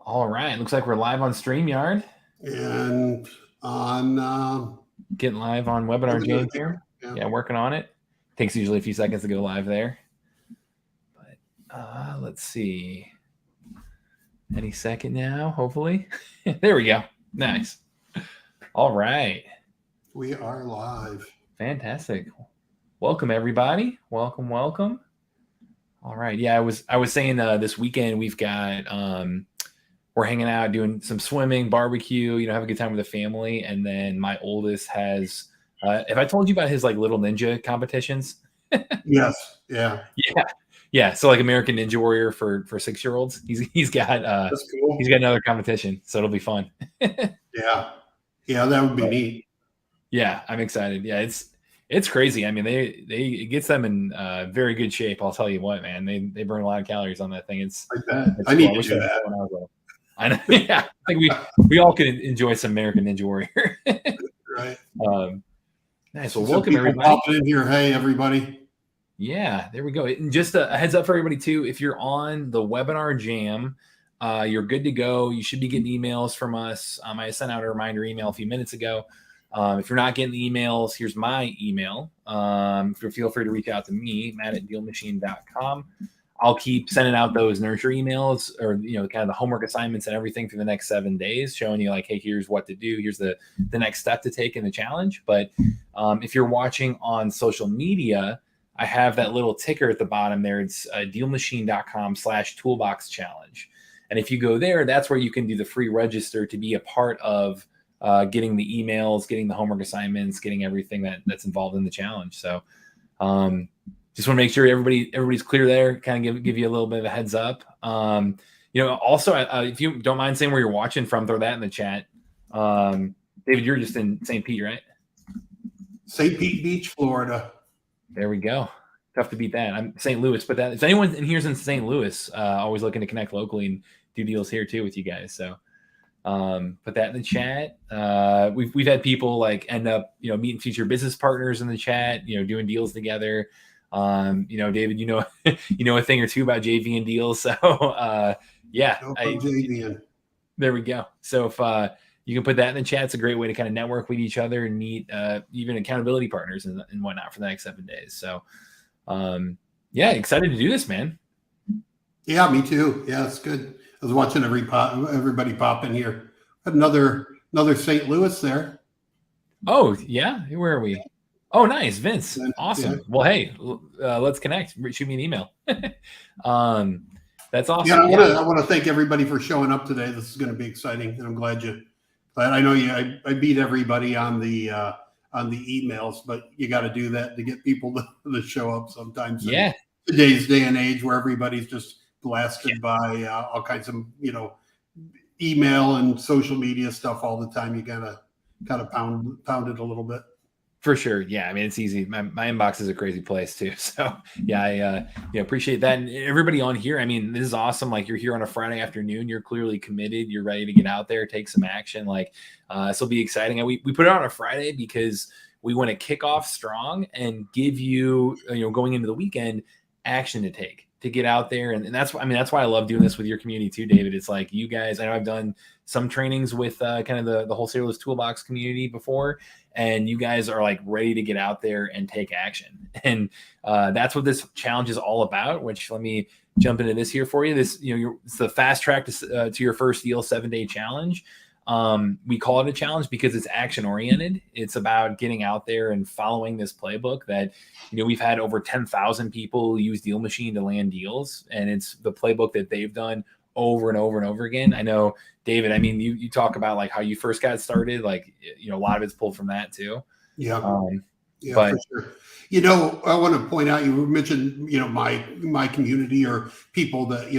All right. Looks like we're live on StreamYard. And on getting live on Webinar Jam here. Yeah, working on it. Takes usually a few seconds to go live there. But let's see. Any second now, hopefully. There we go. Nice. All right. We are live. Fantastic. Welcome everybody. Welcome. All right. Yeah, I was saying this weekend we've got we're hanging out doing some swimming, barbecue, have a good time with the family. And then my oldest has have I told you about his like little ninja competitions? Yes. Yeah. Yeah. So like American Ninja Warrior for 6-year-olds. He's got That's cool. He's got another competition, so it'll be fun. Yeah, that would be neat. Yeah, I'm excited. Yeah, it's crazy. I mean, it gets them in very good shape. I'll tell you what, man. They burn a lot of calories on that thing. I need to do that. When I was little. I know. Yeah, I think we all could enjoy some American Ninja Warrior. Right. Nice. Well, welcome everybody. Popping in here. Hey, everybody. Yeah, there we go. And just a heads up for everybody too. If you're on the Webinar Jam, you're good to go. You should be getting emails from us. I sent out a reminder email a few minutes ago. If you're not getting the emails, here's my email. Feel free to reach out to me, Matt@DealMachine.com. I'll keep sending out those nurture emails or, kind of the homework assignments and everything for the next 7 days, showing you like, hey, here's what to do. Here's the next step to take in the challenge. But if you're watching on social media, I have that little ticker at the bottom there. It's DealMachine.com/Toolbox challenge. And if you go there, that's where you can do the free register to be a part of getting the emails, getting the homework assignments, getting everything that's involved in the challenge. So just want to make sure everybody's clear there, kind of give you a little bit of a heads up. Also, if you don't mind saying where you're watching from, throw that in the chat. David, you're just in St. Pete, right? St. Pete Beach, Florida. There we go. Tough to beat that. I'm St. Louis, but if anyone in here's in St. Louis, always looking to connect locally and do deals here too with you guys. So put that in the chat. We've had people like end up, meeting future business partners in the chat, doing deals together. David, you know a thing or two about JV and deals. So JV. There we go. So if you can put that in the chat, it's a great way to kind of network with each other and meet even accountability partners and whatnot for the next 7 days. So excited to do this, man. Yeah, me too. Yeah, it's good. I was watching everybody pop in here. Another St. Louis there. Oh yeah, where are we? Oh, nice, Vince. Awesome. Yeah. Well, hey, let's connect. Shoot me an email. That's awesome. Yeah, I want to thank everybody for showing up today. This is going to be exciting, and I'm glad I know I beat everybody on the emails, but you got to do that to get people to show up sometimes. Yeah. In today's day and age where everybody's just blasted by all kinds of, email and social media stuff all the time. You got to kind of pound it a little bit. For sure. Yeah. I mean, it's easy. My inbox is a crazy place too. So yeah, I appreciate that. And everybody on here, I mean, this is awesome. Like you're here on a Friday afternoon, you're clearly committed. You're ready to get out there, take some action. Like this will be exciting. And we put it on a Friday because we want to kick off strong and give you, going into the weekend, action to take, to get out there. And that's why I love doing this with your community too, David. It's like you guys, I know I've done some trainings with kind of the Wholesalers Toolbox community before, and you guys are like ready to get out there and take action. And that's what this challenge is all about, which let me jump into this here for you. This, it's the fast track to your first deal 7-day challenge. We call it a challenge because it's action oriented. It's about getting out there and following this playbook that, we've had over 10,000 people use DealMachine to land deals. And it's the playbook that they've done over and over and over again. I know, David, I mean, you talk about like how you first got started, like, a lot of it's pulled from that too. Yeah. For sure. I want to point out, you mentioned, my community or people that,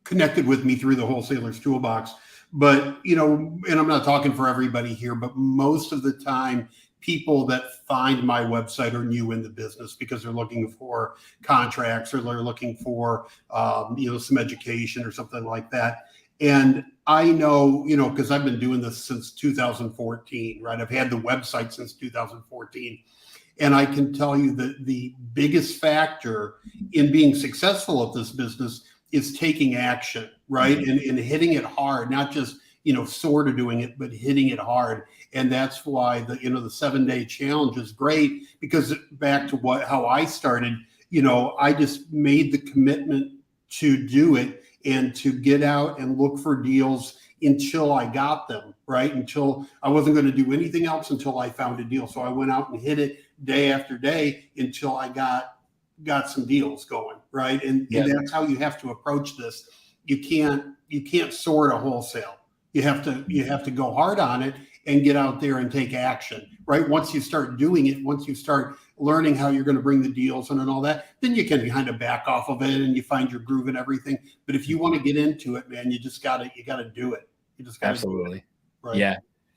connected with me through the Wholesalers Toolbox. But, and I'm not talking for everybody here, but most of the time, people that find my website are new in the business because they're looking for contracts or they're looking for, some education or something like that. And I know, because I've been doing this since 2014, right? I've had the website since 2014. And I can tell you that the biggest factor in being successful at this business is taking action, right? And hitting it hard, not just, sort of doing it, but hitting it hard. And that's why the 7-day challenge is great, because back to how I started, I just made the commitment to do it and to get out and look for deals until I got them, right? Until I wasn't going to do anything else until I found a deal. So I went out and hit it day after day until I got some deals going, right? And that's how you have to approach this. You can't sort a wholesale. You have to go hard on it and get out there and take action, right? Once you start doing it, once you start learning how you're going to bring the deals in and all that, then you can kind of back off of it and you find your groove and everything. But if you want to get into it, man, you gotta do it. You just gotta absolutely do it, right?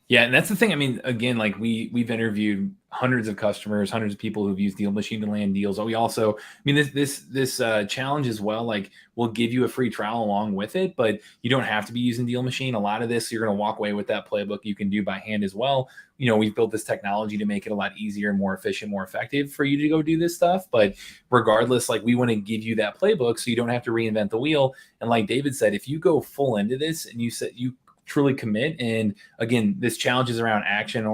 Yeah. And that's the thing. I mean, again, like we've interviewed hundreds of customers, hundreds of people who've used DealMachine to land deals. We also, this challenge as well, like we'll give you a free trial along with it, but you don't have to be using DealMachine. A lot of this, you're going to walk away with that playbook you can do by hand as well. We've built this technology to make it a lot easier, more efficient, more effective for you to go do this stuff. But regardless, like we want to give you that playbook so you don't have to reinvent the wheel. And like David said, if you go full into this and you truly commit, and again, this challenge is around action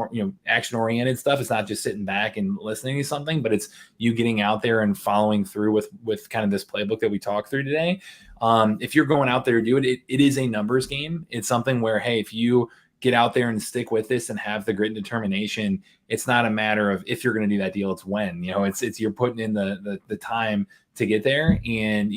action oriented stuff. It's not just sitting back and listening to something, but it's you getting out there and following through with kind of this playbook that we talked through today. If you're going out there to do it, it is a numbers game. It's something where, hey, if you get out there and stick with this and have the grit and determination, it's not a matter of if you're going to do that deal, it's when. It's you're putting in the time to get there, and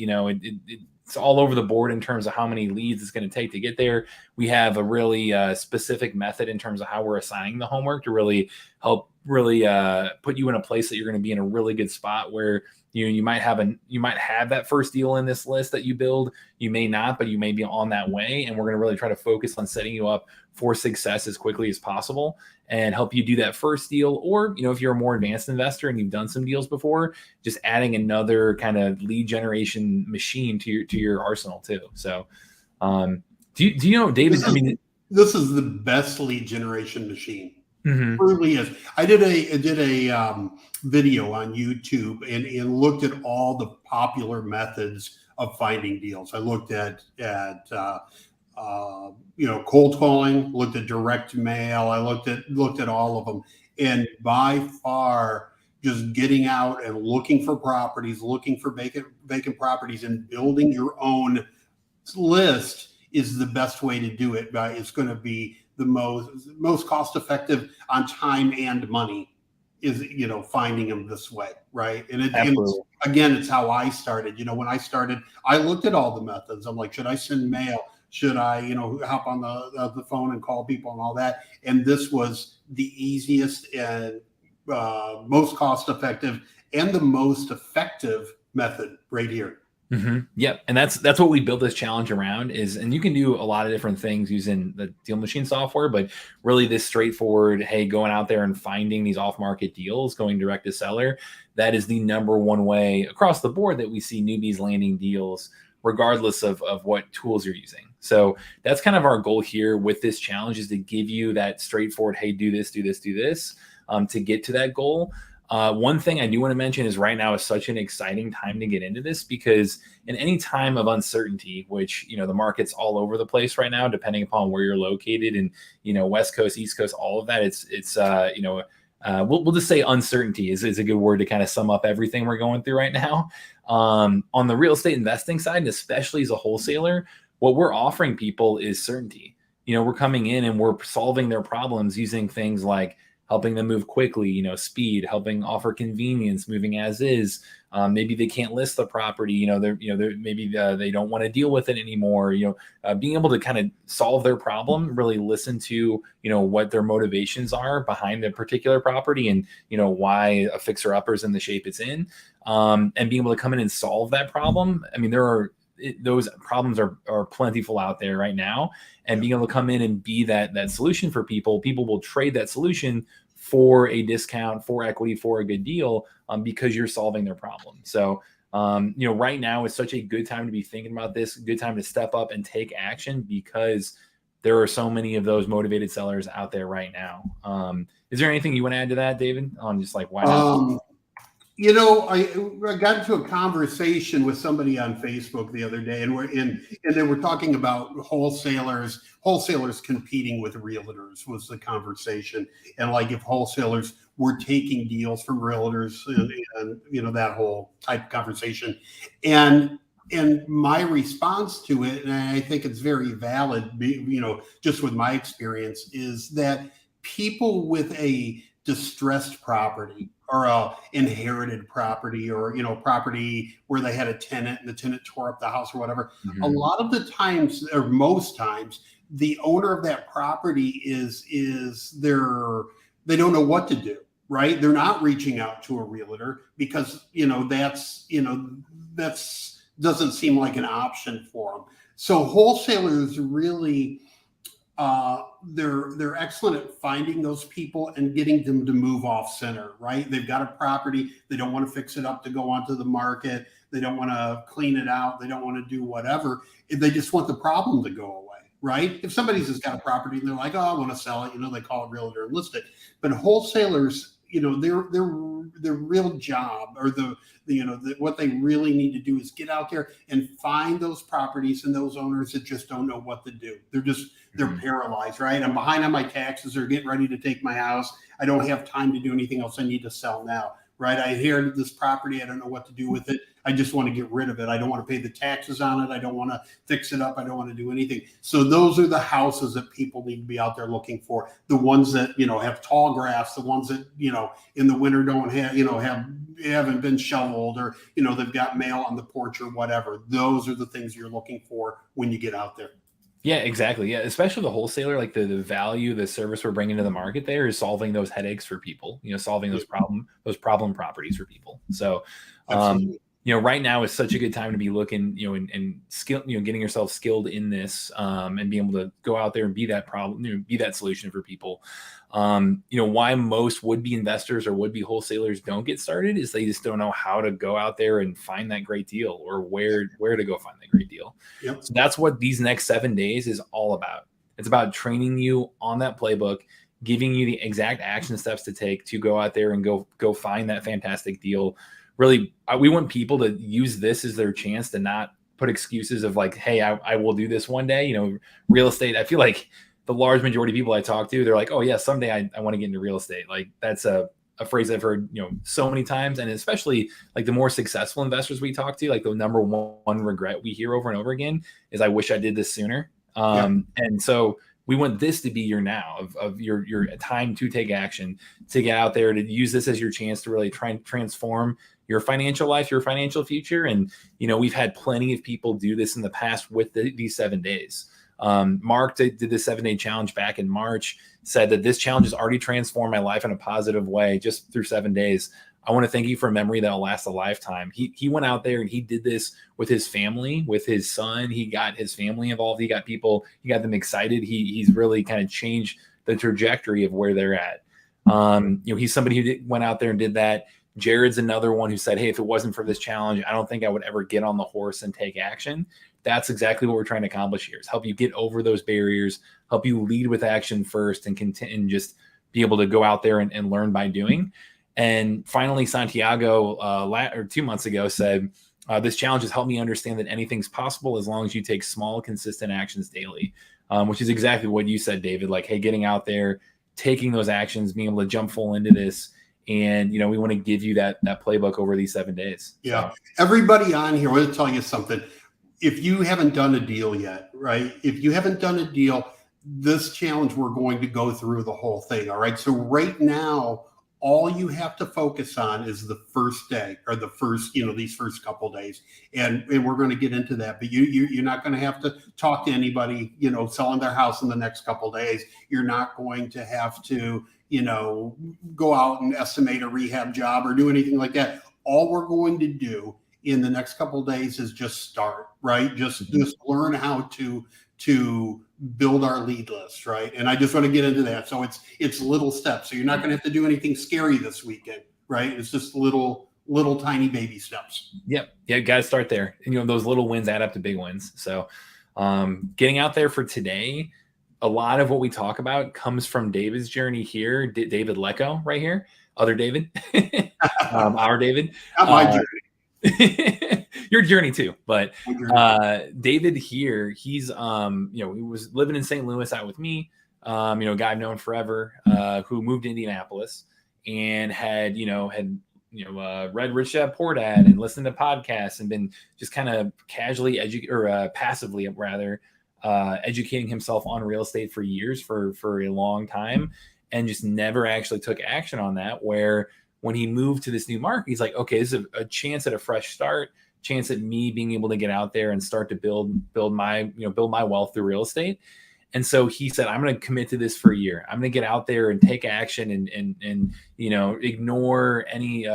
it's all over the board in terms of how many leads it's going to take to get there. We have a really specific method in terms of how we're assigning the homework to really help put you in a place that you're going to be in a really good spot where you might have that first deal in this list that you build. You may not, but you may be on that way. And we're going to really try to focus on setting you up for success as quickly as possible and help you do that first deal. Or, if you're a more advanced investor and you've done some deals before, just adding another kind of lead generation machine to your arsenal too. So, do you know, David, this is the best lead generation machine. Mm-hmm. It really is. I did a video on YouTube and looked at all the popular methods of finding deals. I looked at cold calling, looked at direct mail. I looked at all of them, and by far, just getting out and looking for properties, looking for vacant properties, and building your own list is the best way to do it. It's going to be the most cost effective on time and money is, finding them this way. Right. And it's how I started. When I started, I looked at all the methods. I'm like, should I send mail? Should I, hop on the phone and call people and all that? And this was the easiest and most cost effective and the most effective method right here. Mm-hmm. Yep. And that's what we built this challenge around and you can do a lot of different things using the DealMachine software, but really this straightforward, hey, going out there and finding these off-market deals, going direct to seller, that is the number one way across the board that we see newbies landing deals, regardless of what tools you're using. So that's kind of our goal here with this challenge, is to give you that straightforward, hey, do this, to get to that goal. One thing I do want to mention is right now is such an exciting time to get into this, because in any time of uncertainty, which, the market's all over the place right now, depending upon where you're located and, West Coast, East Coast, all of that, we'll just say uncertainty is a good word to kind of sum up everything we're going through right now. On the real estate investing side, and especially as a wholesaler, what we're offering people is certainty. We're coming in and we're solving their problems using things like helping them move quickly, speed, helping offer convenience, moving as is. Maybe they can't list the property, they don't want to deal with it anymore. Being able to kind of solve their problem, really listen to, what their motivations are behind the particular property and, why a fixer upper is in the shape it's in, and being able to come in and solve that problem. I mean, those problems are plentiful out there right now, and being able to come in and be that solution for people will trade that solution for a discount, for equity, for a good deal, because you're solving their problem. So, right now is such a good time to be thinking about this, good time to step up and take action, because there are so many of those motivated sellers out there right now. Is there anything you want to add to that, David, on just like why not? You know, I got into a conversation with somebody on Facebook the other day, and they were talking about wholesalers competing with realtors was the conversation, and like if wholesalers were taking deals from realtors, and you know that whole type of conversation, and my response to it, and I think it's very valid, you know, just with my experience, is that people with a distressed property or a inherited property, or you know property where they had a tenant and the tenant tore up the house or whatever, a lot of the times, or most times, the owner of that property they don't know what to do, right? They're not reaching out to a realtor because that's doesn't seem like an option for them. So wholesalers really, they're excellent at finding those people and getting them to move off center, right? They've got a property, they don't want to fix it up to go onto the market, they don't want to clean it out, they don't want to do whatever. They just want the problem to go away, right? If somebody's just got a property and they're like, oh, I want to sell it, you know, they call a realtor and list it. But wholesalers, you know, their real job, or what they really need to do is get out there and find those properties and those owners that just don't know what to do. They're paralyzed, right? I'm behind on my taxes, or getting ready to take my house. I don't have time to do anything else. I need to sell now, right? I inherited this property. I don't know what to do with it. I just want to get rid of it. I don't want to pay the taxes on it. I don't want to fix it up. I don't want to do anything. So those are the houses that people need to be out there looking for. The ones that, you know, have tall grass, the ones that, you know, in the winter don't have, you know, haven't been shoveled, or, you know, they've got mail on the porch or whatever. Those are the things you're looking for when you get out there. Yeah, exactly. Yeah, especially the wholesaler, like the value, the service we're bringing to the market there is solving those headaches for people. You know, solving those problem properties for people. So, you know, right now is such a good time to be looking, you know, and skill, you know, getting yourself skilled in this, and being able to go out there and be that problem, you know, be that solution for people. You know, why most would-be investors or would-be wholesalers don't get started is they just don't know how to go out there and find that great deal, or where to go find that great deal. Yep. So that's what these next 7 days is all about. It's about training you on that playbook, giving you the exact action steps to take to go out there and go find that fantastic deal. Really, we want people to use this as their chance to not put excuses of like, hey, I will do this one day. You know, real estate, I feel like the large majority of people I talk to, they're like, oh yeah, someday I want to get into real estate. Like that's a phrase I've heard, you know, so many times. And especially like the more successful investors we talk to, like the number one regret we hear over and over again is, I wish I did this sooner. And so we want this to be your now of your time to take action, to get out there, to use this as your chance to really try and transform your financial life, your financial future. And, you know, we've had plenty of people do this in the past with these 7 days. Mark did the 7-day challenge back in March, said that this challenge has already transformed my life in a positive way just through 7 days. I want to thank you for a memory that'll last a lifetime. He went out there and he did this with his family, with his son. He got his family involved. He got them excited. He's really kind of changed the trajectory of where they're at. You know, he's somebody who went out there and did that. Jared's another one who said, hey, if it wasn't for this challenge, I don't think I would ever get on the horse and take action. That's exactly what we're trying to accomplish here, is help you get over those barriers, help you lead with action first, and continue and just be able to go out there and learn by doing. And finally, Santiago, 2 months ago, said, this challenge has helped me understand that anything's possible as long as you take small, consistent actions daily, which is exactly what you said, David. Like, hey, getting out there, taking those actions, being able to jump full into this. And, you know, we want to give you that playbook over these 7 days. Yeah. So. Everybody on here, I want to tell you something. If you haven't done a deal yet, right? If you haven't done a deal, this challenge, we're going to go through the whole thing. All right. So right now, all you have to focus on is the first day, or the first, you know, these first couple of days. And we're going to get into that, but you're not going to have to talk to anybody, you know, selling their house in the next couple of days. You're not going to have to, you know, go out and estimate a rehab job or do anything like that. All we're going to do in the next couple of days is just start, right? Just learn how to build our lead list, right? And I just want to get into that. So it's little steps. So you're not going to have to do anything scary this weekend, right? It's just little tiny baby steps. Yep. Yeah, got to start there. And, you know, those little wins add up to big wins. So getting out there for today, a lot of what we talk about comes from David's journey here. David Lecco right here. Other David. our David. Not my journey. Your journey too. But David here, he's he was living in St. Louis out with me. A guy I've known forever, who moved to Indianapolis and had read Rich Dad Poor Dad and listened to podcasts and been just kind of casually passively rather educating himself on real estate for years, for a long time, and just never actually took action on that. Where when he moved to this new market, he's like, okay, this is a chance at a fresh start, chance at me being able to get out there and start to build my wealth through real estate. And so he said, I'm going to commit to this for a year. I'm going to get out there and take action and ignore any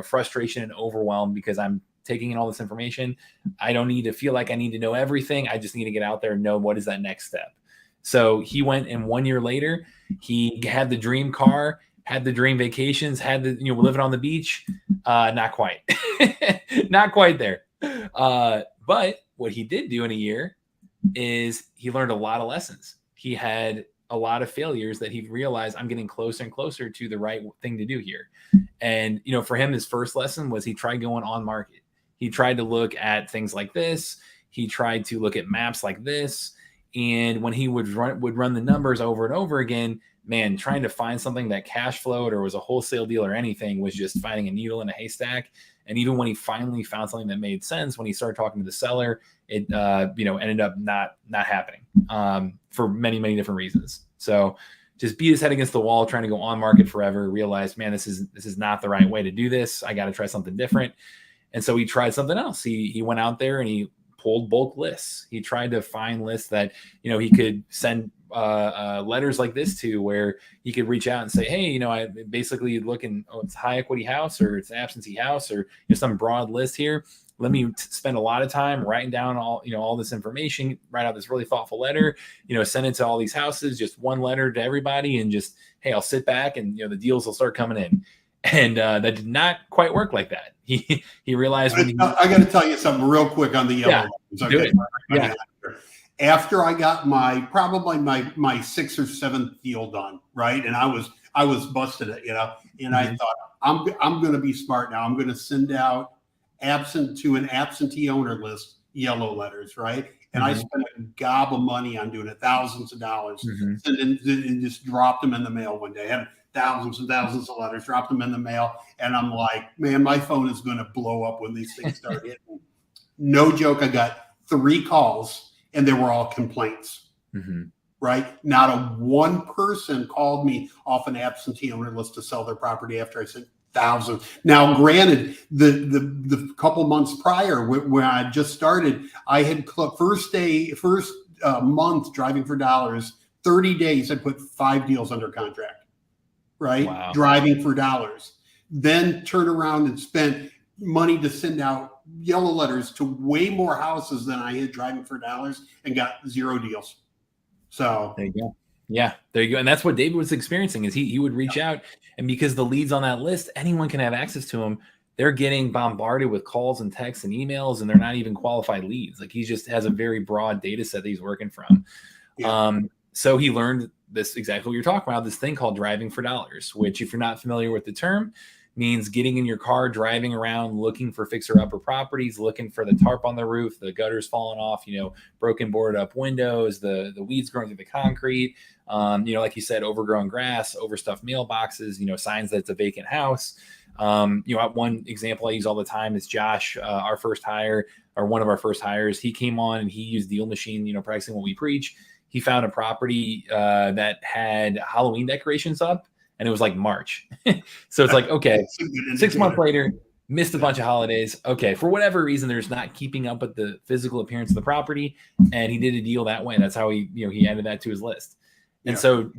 frustration and overwhelm, because I'm taking in all this information. I don't need to feel like I need to know everything. I just need to get out there and know what is that next step. So he went, and 1 year later, he had the dream car, had the dream vacations, had the, living on the beach. Not quite, not quite there. But what he did do in a year is he learned a lot of lessons. He had a lot of failures that he realized, I'm getting closer and closer to the right thing to do here. And, for him, his first lesson was he tried going on market. He tried to look at things like this. He tried to look at maps like this. And when he would run the numbers over and over again, man, trying to find something that cash flowed or was a wholesale deal or anything was just finding a needle in a haystack. And even when he finally found something that made sense, when he started talking to the seller, it ended up not happening for many, many different reasons. So just beat his head against the wall, trying to go on market forever, realized, man, this is not the right way to do this. I got to try something different. And so he tried something else. He went out there and he pulled bulk lists. He tried to find lists that, he could send letters like this to, where he could reach out and say, hey, I basically looking, it's high equity house, or it's an absentee house, or some broad list here. Let me spend a lot of time writing down all this information, write out this really thoughtful letter, send it to all these houses, just one letter to everybody, and just, hey, I'll sit back and, the deals will start coming in. And that did not quite work like that. He realized I got to tell you something real quick on the yellow. Yeah, do it. Yeah. After I got my 6th or 7th deal done, right, and I was busting it, and I thought, I'm going to be smart now. I'm going to send out an absentee owner list yellow letters, right? And I spent a gob of money on doing it, thousands of dollars, and just dropped them in the mail one day. I had thousands and thousands of letters, dropped them in the mail, and I'm like, man, my phone is going to blow up when these things start hitting. No joke, I got 3 calls, and they were all complaints, right? Not a one person called me off an absentee owner list to sell their property after I sent thousands. Now, granted, the couple months prior, when I just started, I had first month driving for dollars, 30 days, I put 5 deals under contract, right? Wow. Driving for dollars. Then turn around and spent money to send out yellow letters to way more houses than I had driving for dollars, and got 0 deals. So there you go. Yeah, there you go. And that's what David was experiencing, is he would reach out, and because the leads on that list, anyone can have access to them. They're getting bombarded with calls and texts and emails, and they're not even qualified leads. Like, he just has a very broad data set that he's working from. Yeah. So he learned this, exactly what you're talking about, this thing called driving for dollars, which, if you're not familiar with the term, means getting in your car, driving around, looking for fixer-upper properties, looking for the tarp on the roof, the gutters falling off, broken boarded up windows, the weeds growing through the concrete, like you said, overgrown grass, overstuffed mailboxes, signs that it's a vacant house. One example I use all the time is Josh, our first hire, or one of our first hires. He came on and he used DealMachine, practicing what we preach. He found a property that had Halloween decorations up, and it was like March. So it's like, okay, 6 months later, missed a bunch of holidays. Okay, for whatever reason, there's not keeping up with the physical appearance of the property, and he did a deal that way. That's how he added that to his list. And so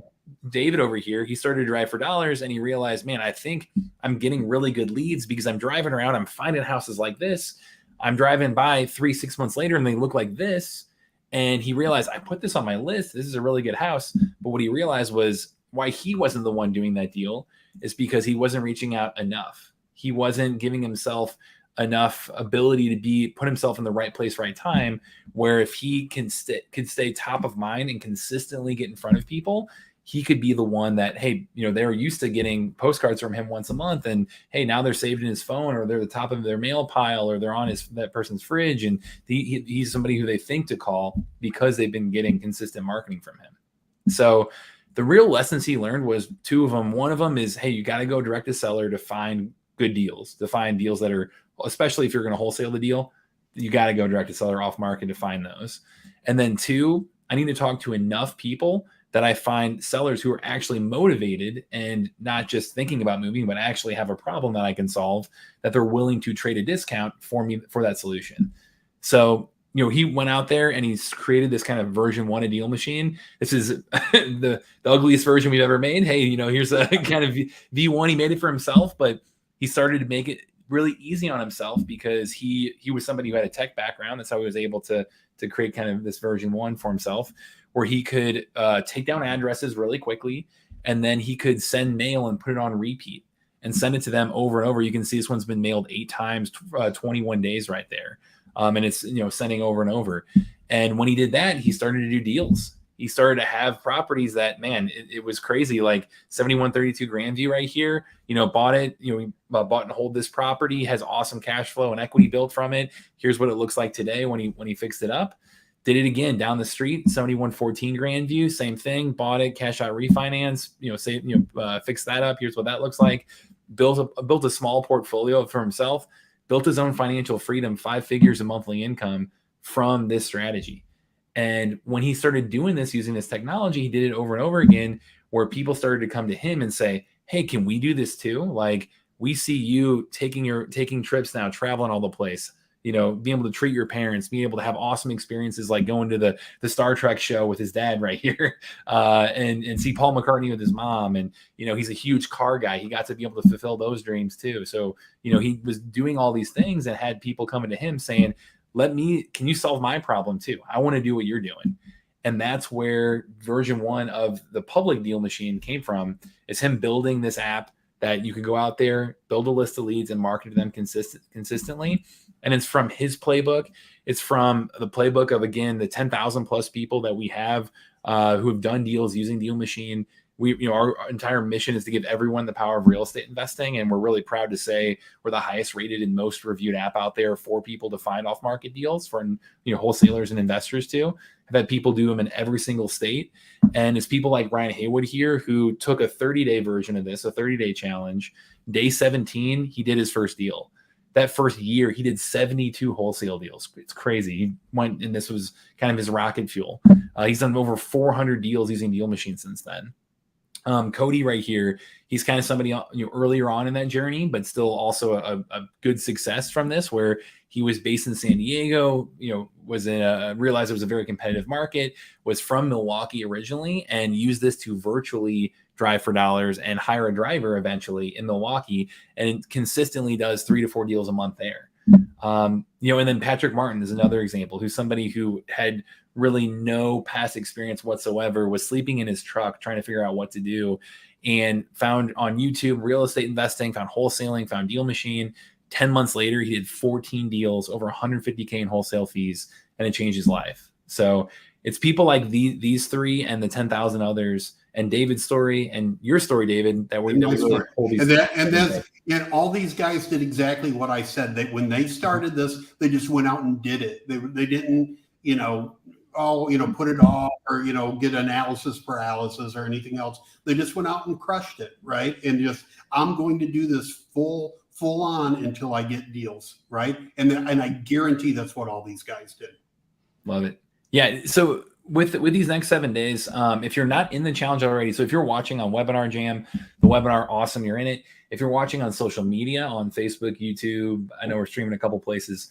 David over here, he started to drive for dollars, and he realized, man, I think I'm getting really good leads because I'm driving around, I'm finding houses like this. I'm driving by 3-6 months later, and they look like this. And he realized, I put this on my list. This is a really good house. But what he realized was, why he wasn't the one doing that deal is because he wasn't reaching out enough. He wasn't giving himself enough ability to put himself in the right place, right time, where if he could stay top of mind and consistently get in front of people, he could be the one that, hey, they're used to getting postcards from him once a month, and hey, now they're saved in his phone, or they're the top of their mail pile, or they're on that person's fridge, and he's somebody who they think to call because they've been getting consistent marketing from him. So the real lessons he learned was two of them. One of them is, hey, you got to go direct to seller to find good deals, to find deals that are, especially if you're going to wholesale the deal, you got to go direct to seller off market to find those. And then two, I need to talk to enough people that I find sellers who are actually motivated and not just thinking about moving, but actually have a problem that I can solve, that they're willing to trade a discount for me for that solution. So, he went out there and he's created this kind of version 1 of DealMachine. This is the ugliest version we've ever made. Hey, here's a kind of V1. He made it for himself, but he started to make it really easy on himself because he was somebody who had a tech background. That's how he was able to create kind of this version 1 for himself, where he could take down addresses really quickly, and then he could send mail and put it on repeat and send it to them over and over. You can see this one's been mailed 8 times, 21 days right there. And it's, sending over and over. And when he did that, he started to do deals. He started to have properties that, man, it was crazy. Like 7132 Grandview right here, bought it, we bought and hold this property, has awesome cash flow and equity built from it. Here's what it looks like today when he fixed it up. Did it again down the street, 7114 Grandview, same thing, bought it, cash out refinance, fix that up. Here's what that looks like. Built a small portfolio for himself, built his own financial freedom, 5 figures of monthly income from this strategy. And when he started doing this using this technology, he did it over and over again, where people started to come to him and say, hey, can we do this too? Like, we see you taking trips now, traveling all the place, being able to treat your parents, being able to have awesome experiences, like going to the Star Trek show with his dad right here, and see Paul McCartney with his mom. And, he's a huge car guy. He got to be able to fulfill those dreams too. So, he was doing all these things and had people coming to him saying, can you solve my problem too? I want to do what you're doing. And that's where version 1 of the public DealMachine came from, is him building this app that you could go out there, build a list of leads and market to them consistently. And it's from his playbook. It's from the playbook of, again, the 10,000 plus people that we have who have done deals using DealMachine. Our entire mission is to give everyone the power of real estate investing. And we're really proud to say we're the highest rated and most reviewed app out there for people to find off market deals for, wholesalers and investors too. I've had people do them in every single state. And it's people like Ryan Haywood here who took a 30-day version of this, a 30-day challenge. Day 17, he did his first deal. That first year, he did 72 wholesale deals. It's crazy. He went, and this was kind of his rocket fuel. He's done over 400 deals using DealMachine since then. Cody right here, he's kind of somebody earlier on in that journey, but still also a good success from this, where he was based in San Diego, was realized it was a very competitive market, was from Milwaukee originally, and used this to virtually drive for dollars and hire a driver eventually in Milwaukee, and consistently does 3 to 4 deals a month there. And then Patrick Martin is another example, who's somebody who had really no past experience whatsoever, was sleeping in his truck trying to figure out what to do, and found on YouTube real estate investing, found wholesaling, found DealMachine. 10 months later, he did 14 deals, over 150K in wholesale fees, and it changed his life. So it's people like these three and the 10,000 others, and David's story and your story, David, that we're and all these guys did exactly what I said. That when they started this, they just went out and did it. They didn't, put it off or, get analysis paralysis or anything else. They just went out and crushed it. Right. And just, I'm going to do this full on until I get deals. Right. And I guarantee that's what all these guys did. Love it. Yeah. So with these next 7 days, if you're not in the challenge already, so if you're watching on Webinar Jam, the webinar, awesome, you're in it. If you're watching on social media, on Facebook, YouTube, I know we're streaming a couple places,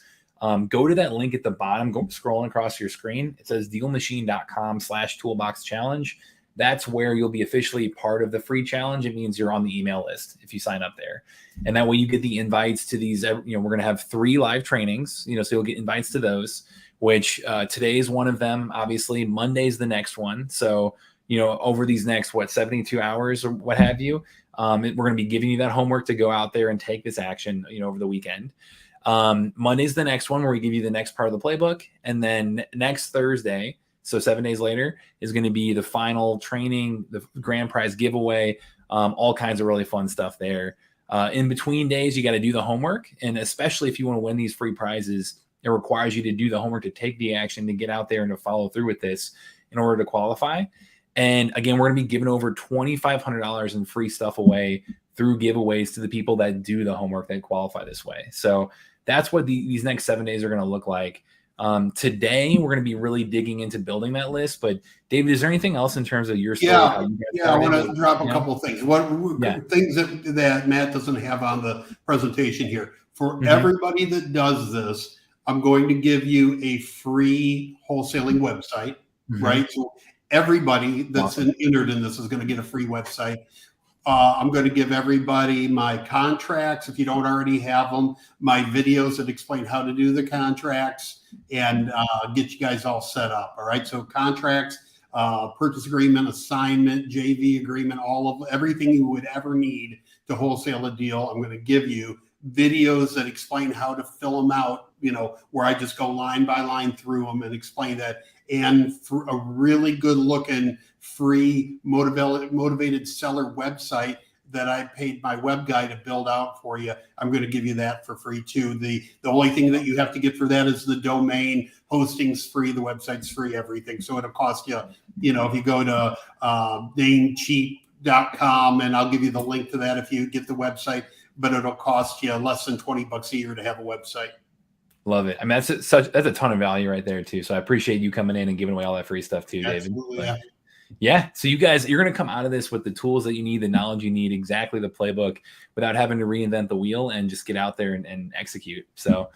go to that link at the bottom, go scrolling across your screen. It says DealMachine.com/Toolbox Challenge. That's where you'll be officially part of the free challenge. It means you're on the email list if you sign up there. And that way you get the invites to these, we're going to have 3 live trainings, so you'll get invites to those, which today is one of them. Obviously, Monday's the next one. So, over these next, 72 hours or what have you, we're going to be giving you that homework to go out there and take this action, over the weekend. Monday's the next one where we give you the next part of the playbook. And then next Thursday, So 7 days later is going to be the final training, the grand prize giveaway, all kinds of really fun stuff there. In between days, you got to do the homework. And especially if you want to win these free prizes, it requires you to do the homework, to take the action, to get out there and to follow through with this in order to qualify. And again, we're going to be giving over $2,500 in free stuff away through giveaways to the people that do the homework, that qualify this way. So that's what these next 7 days are going to look like. Today, we're going to be really digging into building that list. But David, is there anything else in terms of your story? I want to drop a couple of things. Things that Matt doesn't have on the presentation here. For everybody that does this, I'm going to give you a free wholesaling website, right? So everybody that's entered in this is going to get a free website. I'm going to give everybody my contracts, if you don't already have them, my videos that explain how to do the contracts, and get you guys all set up. All right. So contracts, purchase agreement, assignment, JV agreement, everything you would ever need to wholesale a deal. I'm going to give you videos that explain how to fill them out, where I just go line by line through them and explain that. And for a really good looking free motivated seller website that I paid my web guy to build out for you, I'm going to give you that for free too. The only thing that you have to get for that is the domain. Hosting's free, the website's free, everything. So it'll cost you, if you go to namecheap.com, and I'll give you the link to that if you get the website, but it'll cost you less than $20 a year to have a website. Love it. I mean, that's a ton of value right there too. So I appreciate you coming in and giving away all that free stuff too, David. Absolutely, yeah. So you guys, you're going to come out of this with the tools that you need, the knowledge you need, exactly the playbook, without having to reinvent the wheel, and just get out there and execute. So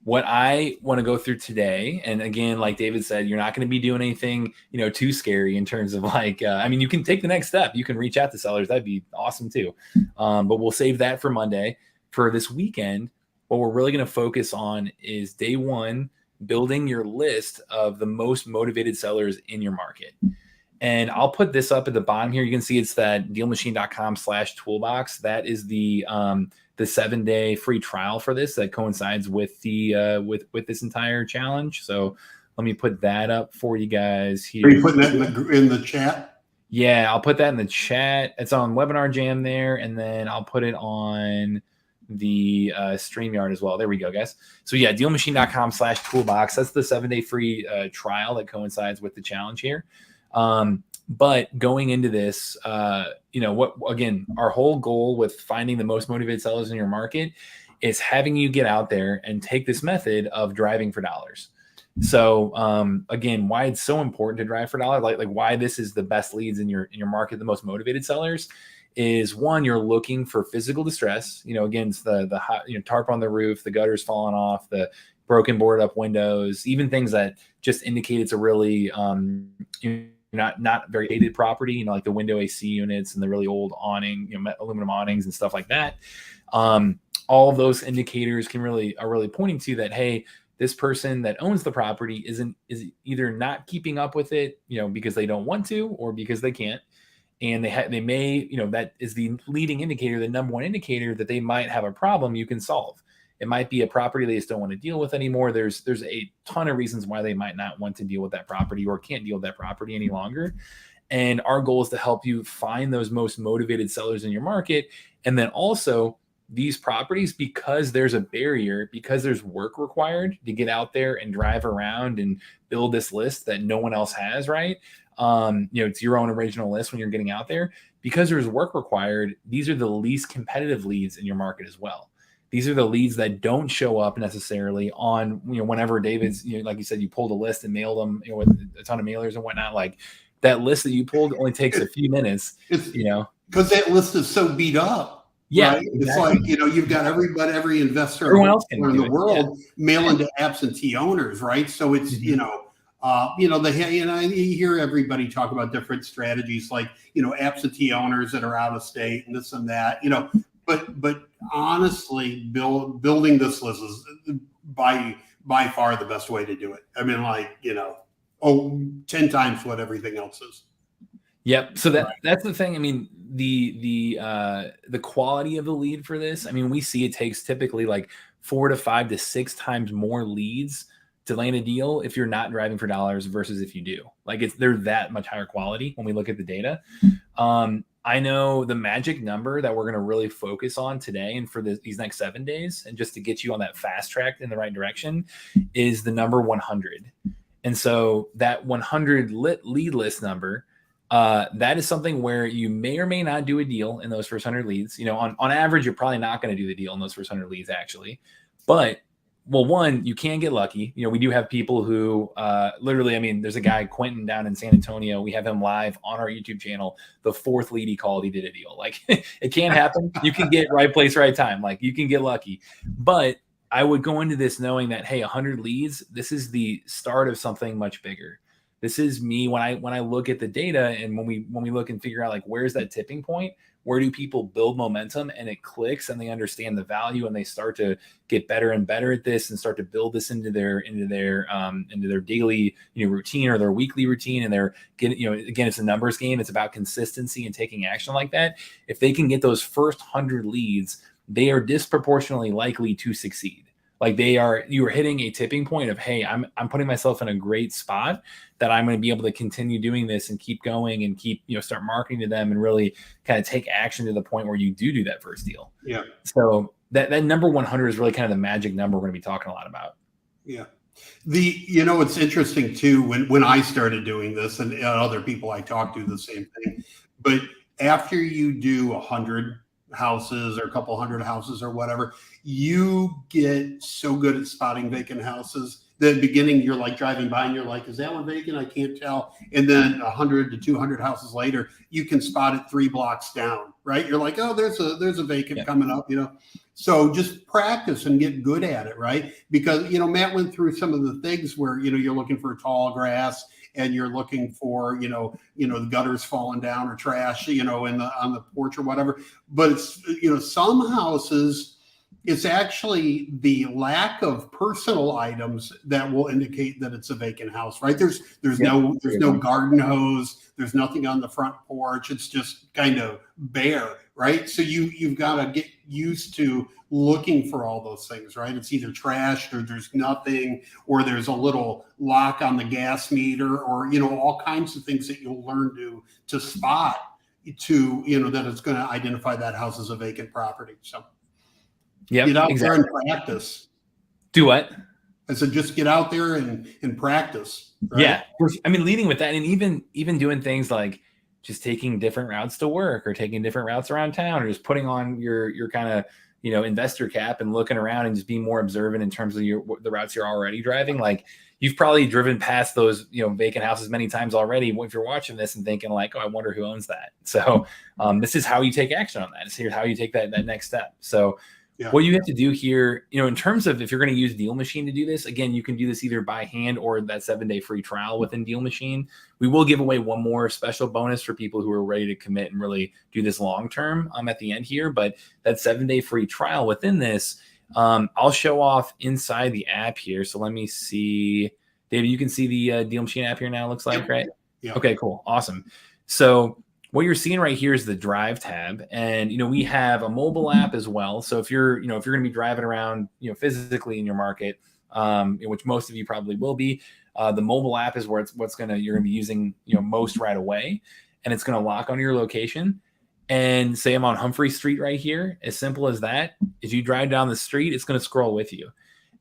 what I want to go through today, and again, like David said, you're not going to be doing anything, too scary in terms of you can take the next step. You can reach out to sellers. That'd be awesome too. But we'll save that for Monday. For this weekend, what we're really going to focus on is day one, building your list of the most motivated sellers in your market. And I'll put this up at the bottom here. You can see it's that DealMachine.com/toolbox. That is the 7-day free trial for this that coincides with the with this entire challenge. So let me put that up for you guys here. Are you putting that in the chat? Yeah, I'll put that in the chat. It's on Webinar Jam there, and then I'll put it on the StreamYard as well. There we go, guys. So yeah, DealMachine.com/toolbox. That's the 7-day free trial that coincides with the challenge here. But going into this, our whole goal with finding the most motivated sellers in your market is having you get out there and take this method of driving for dollars. So again, why it's so important to drive for dollars, like why this is the best leads in your market, the most motivated sellers, is one, you're looking for physical distress. Again, it's the hot, tarp on the roof, the gutters falling off, the broken boarded up windows, even things that just indicate it's a really not very dated property, like the window AC units and the really old awning, aluminum awnings and stuff like that. All of those indicators are really pointing to that, hey, this person that owns the property is either not keeping up with it, because they don't want to, or because they can't. And they may, that is the leading indicator, the number one indicator that they might have a problem you can solve. It might be a property they just don't want to deal with anymore. There's a ton of reasons why they might not want to deal with that property or can't deal with that property any longer. And our goal is to help you find those most motivated sellers in your market. And then also these properties, because there's a barrier, because there's work required to get out there and drive around and build this list that no one else has, right? It's your own original list when you're getting out there. Because there's work required, these are the least competitive leads in your market as well. These are the leads that don't show up necessarily on, whenever David's, like you said, you pulled a list and mailed them, with a ton of mailers and whatnot. Like that list that you pulled only takes a few minutes, because that list is so beat up. Yeah. Right? Exactly. It's like, you've got every investor everyone else in the world mailing to absentee owners. Right. So it's, you hear everybody talk about different strategies, like, absentee owners that are out of state and this and that, but honestly, building this list is by far the best way to do it. I mean, 10 times what everything else is. Yep. So that's the thing. I mean, the quality of the lead for this, I mean, we see it takes typically like 4 to 5 to 6 times more leads to land a deal if you're not driving for dollars versus if you do. Like they're that much higher quality when we look at the data. I know the magic number that we're going to really focus on today and for these next 7 days, and just to get you on that fast track in the right direction, is the number 100. And so that 100 lead list number, that is something where you may or may not do a deal in those first 100 leads. On average, you're probably not going to do the deal in those first 100 leads, actually. But well, one, you can get lucky. We do have people who literally, I mean, there's a guy, Quentin, down in San Antonio. We have him live on our YouTube channel. The 4th lead he called, he did a deal. Like it can happen. You can get right place, right time. Like you can get lucky. But I would go into this knowing that, hey, 100 leads, this is the start of something much bigger. This is me when I look at the data, and when we look and figure out like where's that tipping point, where do people build momentum and it clicks and they understand the value and they start to get better and better at this and start to build this into their daily routine or their weekly routine, and they're getting, again, it's a numbers game. It's about consistency and taking action like that. If they can get those first 100 leads, they are disproportionately likely to succeed. Like you are hitting a tipping point of, hey, I'm putting myself in a great spot that I'm going to be able to continue doing this and keep going and keep, start marketing to them and really kind of take action to the point where you do that first deal. Yeah. So that number 100 is really kind of the magic number we're going to be talking a lot about. Yeah. It's interesting too, when I started doing this, and other people I talk to the same thing, but after you do 100 houses or a couple hundred houses or whatever, you get so good at spotting vacant houses. The beginning, you're like driving by and you're like, is that one vacant? I can't tell. And then 100 to 200 houses later, you can spot it 3 blocks down, right? You're like, oh, there's a vacant coming up, So just practice and get good at it, right? Because, Matt went through some of the things where, you're looking for tall grass and you're looking for, the gutters falling down or trash, on the porch or whatever. But it's, some houses, it's actually the lack of personal items that will indicate that it's a vacant house, right? There's no garden hose. There's nothing on the front porch. It's just kind of bare, right? So you've got to get used to looking for all those things, right? It's either trashed or there's nothing, or there's a little lock on the gas meter, or, all kinds of things that you'll learn to spot to, that it's going to identify that house as a vacant property. So get out there and practice. Do what? I said, just get out there and practice. Right? Yeah. I mean, leading with that, and even doing things like just taking different routes to work or taking different routes around town, or just putting on your kind of, investor cap and looking around and just being more observant in terms of the routes you're already driving. Like you've probably driven past those, vacant houses many times already. If you're watching this and thinking like, oh, I wonder who owns that. So this is how you take action on that. Here's how you take that next step. So what you have to do here, in terms of if you're going to use DealMachine to do this, again, you can do this either by hand or that 7-day free trial within DealMachine. We will give away one more special bonus for people who are ready to commit and really do this long term at the end here. But that 7-day free trial within this, I'll show off inside the app here. So let me see. David, you can see the DealMachine app here now, it looks like, right? Yeah. Okay, cool. Awesome. So what you're seeing right here is the drive tab, and we have a mobile app as well. So if you're going to be driving around physically in your market, which most of you probably will be, the mobile app is where you're going to be using most right away, and it's going to lock onto your location. And say I'm on Humphrey Street right here, as simple as that. As you drive down the street, it's going to scroll with you,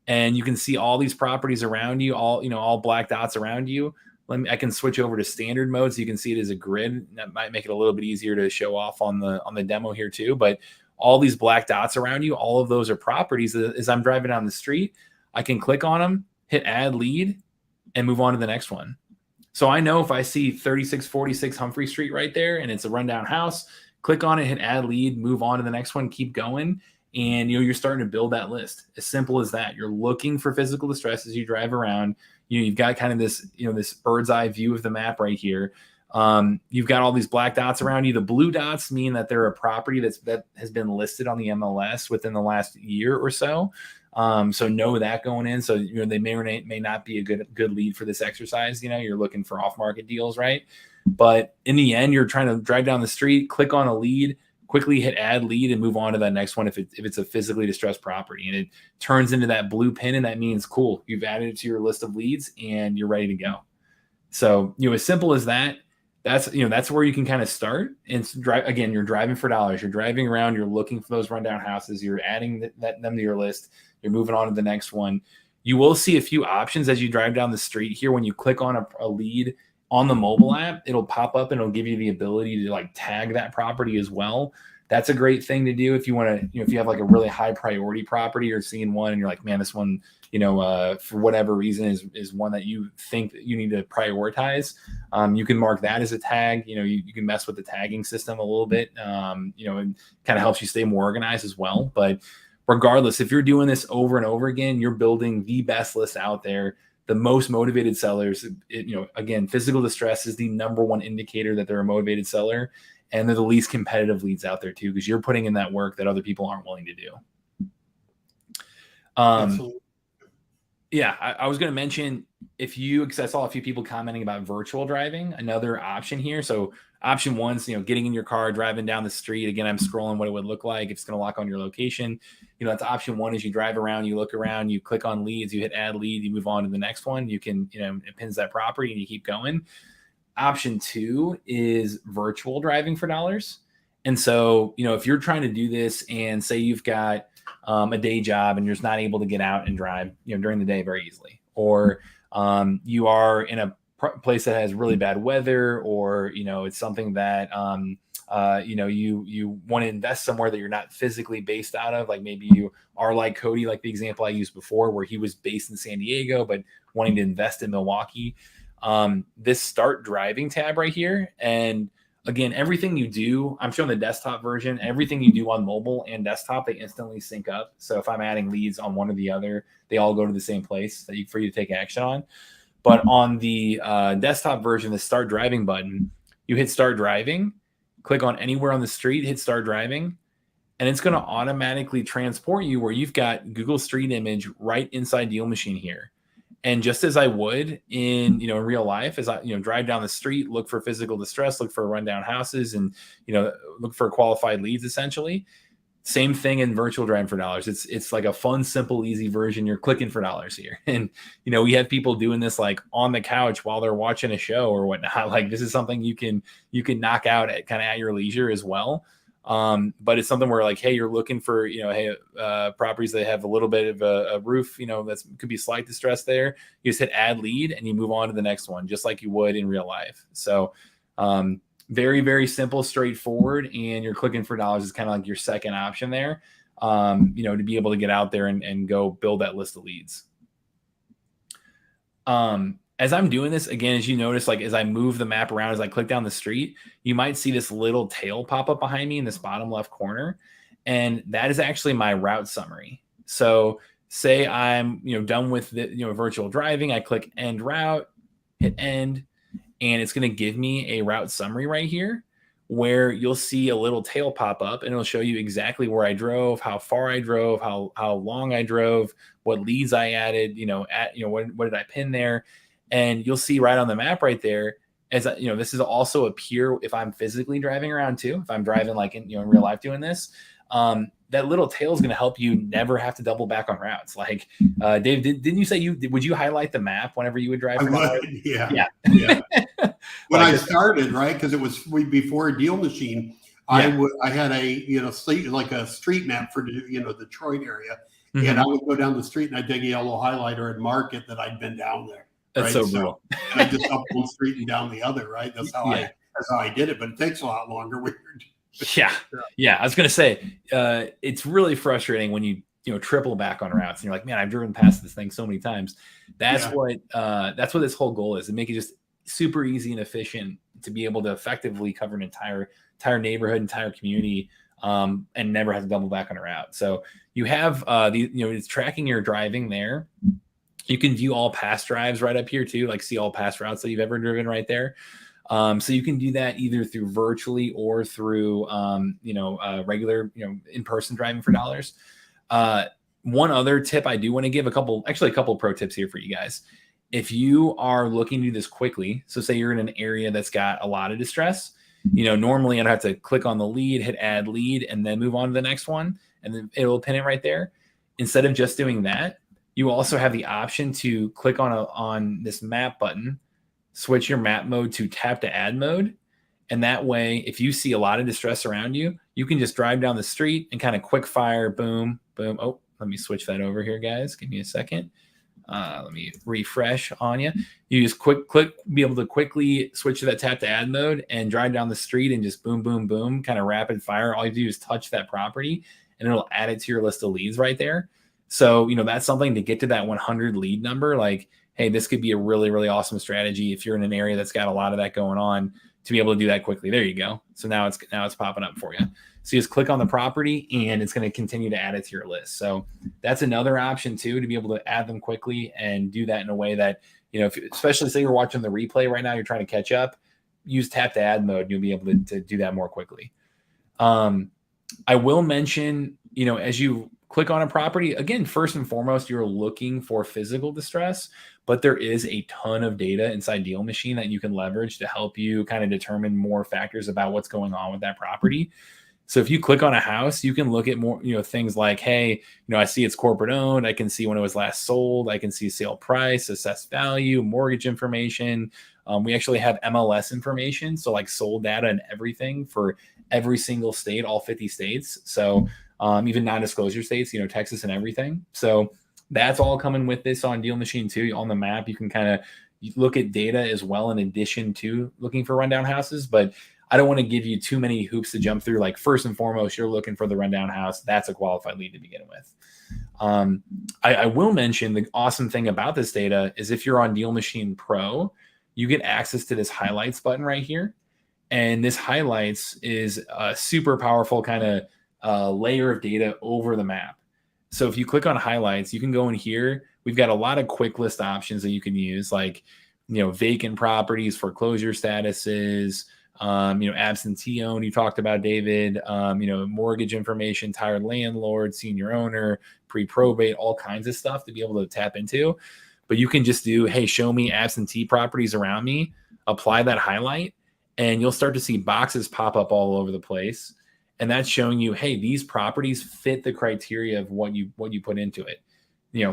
and you can see all these properties around you, all black dots around you. I can switch over to standard mode so you can see it as a grid. That might make it a little bit easier to show off on the demo here too. But all these black dots around you, all of those are properties. As I'm driving down the street, I can click on them, hit add lead, and move on to the next one. So I know if I see 3646 Humphrey Street right there and it's a rundown house, click on it, hit add lead, move on to the next one, keep going. And you're starting to build that list. As simple as that. You're looking for physical distress as you drive around. You've got kind of this, this bird's eye view of the map right here. You've got all these black dots around you. The blue dots mean that they're a property that has been listed on the MLS within the last year or so. So know that going in. So they may or may not be a good lead for this exercise. You're looking for off-market deals, right? But in the end, you're trying to drive down the street, click on a lead, quickly hit add lead and move on to that next one if it's a physically distressed property. And it turns into that blue pin, and that means, cool, you've added it to your list of leads and you're ready to go. So, as simple as that, that's where you can kind of start and drive. Again, you're driving for dollars. You're driving around. You're looking for those rundown houses. You're adding them to your list. You're moving on to the next one. You will see a few options as you drive down the street here. When you click on a lead on the mobile app, it'll pop up and it'll give you the ability to like tag that property as well. That's a great thing to do if you want to, if you have like a really high priority property or seeing one and you're like, man, this one, for whatever reason is one that you think that you need to prioritize. You can mark that as a tag. You can mess with the tagging system a little bit, and kind of helps you stay more organized as well. But regardless, if you're doing this over and over again, you're building the best list out there, the most motivated sellers. Again, physical distress is the number one indicator that they're a motivated seller. And they're the least competitive leads out there too, because you're putting in that work that other people aren't willing to do. Yeah, I was going to mention, because I saw a few people commenting about virtual driving, another option here. So option one's, getting in your car, driving down the street. Again, I'm scrolling what it would look like if it's going to lock on your location. That's option one. Is you drive around, you look around, you click on leads, you hit add lead, you move on to the next one. You can, it pins that property and you keep going. Option two is virtual driving for dollars. And so, if you're trying to do this and say you've got a day job and you're just not able to get out and drive, during the day very easily, or you are in a place that has really bad weather, or, it's something that, you want to invest somewhere that you're not physically based out of. Like maybe you are like Cody, like the example I used before, where he was based in San Diego, but wanting to invest in Milwaukee. This start driving tab right here. And again, everything you do, I'm showing the desktop version, everything you do on mobile and desktop, they instantly sync up. So if I'm adding leads on one or the other, they all go to the same place for you to take action on. But on the desktop version, the start driving button, you hit start driving, click on anywhere on the street, hit start driving, and it's going to automatically transport you where you've got Google Street Image right inside DealMachine here. And just as I would in real life, as I drive down the street, look for physical distress, look for rundown houses, and look for qualified leads. Essentially, same thing in virtual driving for dollars. It's like a fun, simple, easy version. You're clicking for dollars here, and we have people doing this like on the couch while they're watching a show or whatnot. Like this is something you can knock out at your leisure as well. But it's something where like, hey, you're looking for, properties that have a little bit of a roof, that could be slight distress there. You just hit add lead and you move on to the next one, just like you would in real life. So, very, very simple, straightforward. And you're clicking for dollars is kind of like your second option there, to be able to get out there and go build that list of leads. As I'm doing this, again, as you notice, like as I move the map around, as I click down the street, you might see this little tail pop up behind me in this bottom left corner. And that is actually my route summary. So say I'm, done with the, virtual driving, I click end route, hit end, and it's going to give me a route summary right here where you'll see a little tail pop up and it'll show you exactly where I drove, how far I drove, how long I drove, what leads I added, what did I pin there? And you'll see right on the map right there, as this is also appear if I'm physically driving around too. If I'm driving like in real life doing this, that little tail is going to help you never have to double back on routes. Like Dave, didn't you say would you highlight the map whenever you would drive? Yeah. When I started, right, because it was before DealMachine, I had a street map for the Detroit area, and I would go down the street and I'd take a yellow highlighter and mark it that I'd been down there. That's so brutal. And I just up one street and down the other, right? That's how I did it, but it takes a lot longer. Yeah. I was gonna say, it's really frustrating when you triple back on routes and you're like, man, I've driven past this thing so many times. That's what this whole goal is, to make it just super easy and efficient to be able to effectively cover an entire neighborhood, entire community, and never have to double back on a route. So you have it's tracking your driving there. You can view all past drives right up here too, like see all past routes that you've ever driven right there. So you can do that either through virtually or through, regular, in-person driving for dollars. One other tip I do want to give, a couple pro tips here for you guys. If you are looking to do this quickly, so say you're in an area that's got a lot of distress, normally I'd have to click on the lead, hit add lead, and then move on to the next one, and then it'll pin it right there. Instead of just doing that, you also have the option to click on this map button, switch your map mode to tap to add mode. And that way, if you see a lot of distress around you, you can just drive down the street and kind of quick fire, boom, boom. Oh, let me switch that over here, guys. Give me a second. Let me refresh on you. You just be able to quickly switch to that tap to add mode and drive down the street and just boom, boom, boom, kind of rapid fire. All you do is touch that property and it'll add it to your list of leads right there. So, that's something to get to that 100 lead number. Like, hey, this could be a really, really awesome strategy if you're in an area that's got a lot of that going on, to be able to do that quickly. There you go. So now it's popping up for you. So you just click on the property and it's going to continue to add it to your list. So that's another option too, to be able to add them quickly and do that in a way that, especially say you're watching the replay right now, you're trying to catch up, use tap to add mode. You'll be able to do that more quickly. I will mention, as you click on a property, again, first and foremost, you're looking for physical distress, but there is a ton of data inside DealMachine that you can leverage to help you kind of determine more factors about what's going on with that property. So if you click on a house, you can look at more, things like, hey, I see it's corporate owned. I can see when it was last sold. I can see sale price, assessed value, mortgage information. We actually have MLS information. So like sold data and everything for every single state, all 50 states. So even non-disclosure states, Texas and everything. So that's all coming with this on DealMachine too. On the map, you can kind of look at data as well, in addition to looking for rundown houses. But I don't want to give you too many hoops to jump through. Like first and foremost, you're looking for the rundown house. That's a qualified lead to begin with. I will mention the awesome thing about this data is if you're on DealMachine Pro, you get access to this highlights button right here. And this highlights is a super powerful kind of layer of data over the map. So if you click on highlights, you can go in here. We've got a lot of quick list options that you can use, like, vacant properties, foreclosure statuses, absentee owned, you talked about, David, mortgage information, tired landlord, senior owner, pre-probate, all kinds of stuff to be able to tap into. But you can just do, hey, show me absentee properties around me, apply that highlight, and you'll start to see boxes pop up all over the place. And that's showing you, hey, these properties fit the criteria of what you put into it.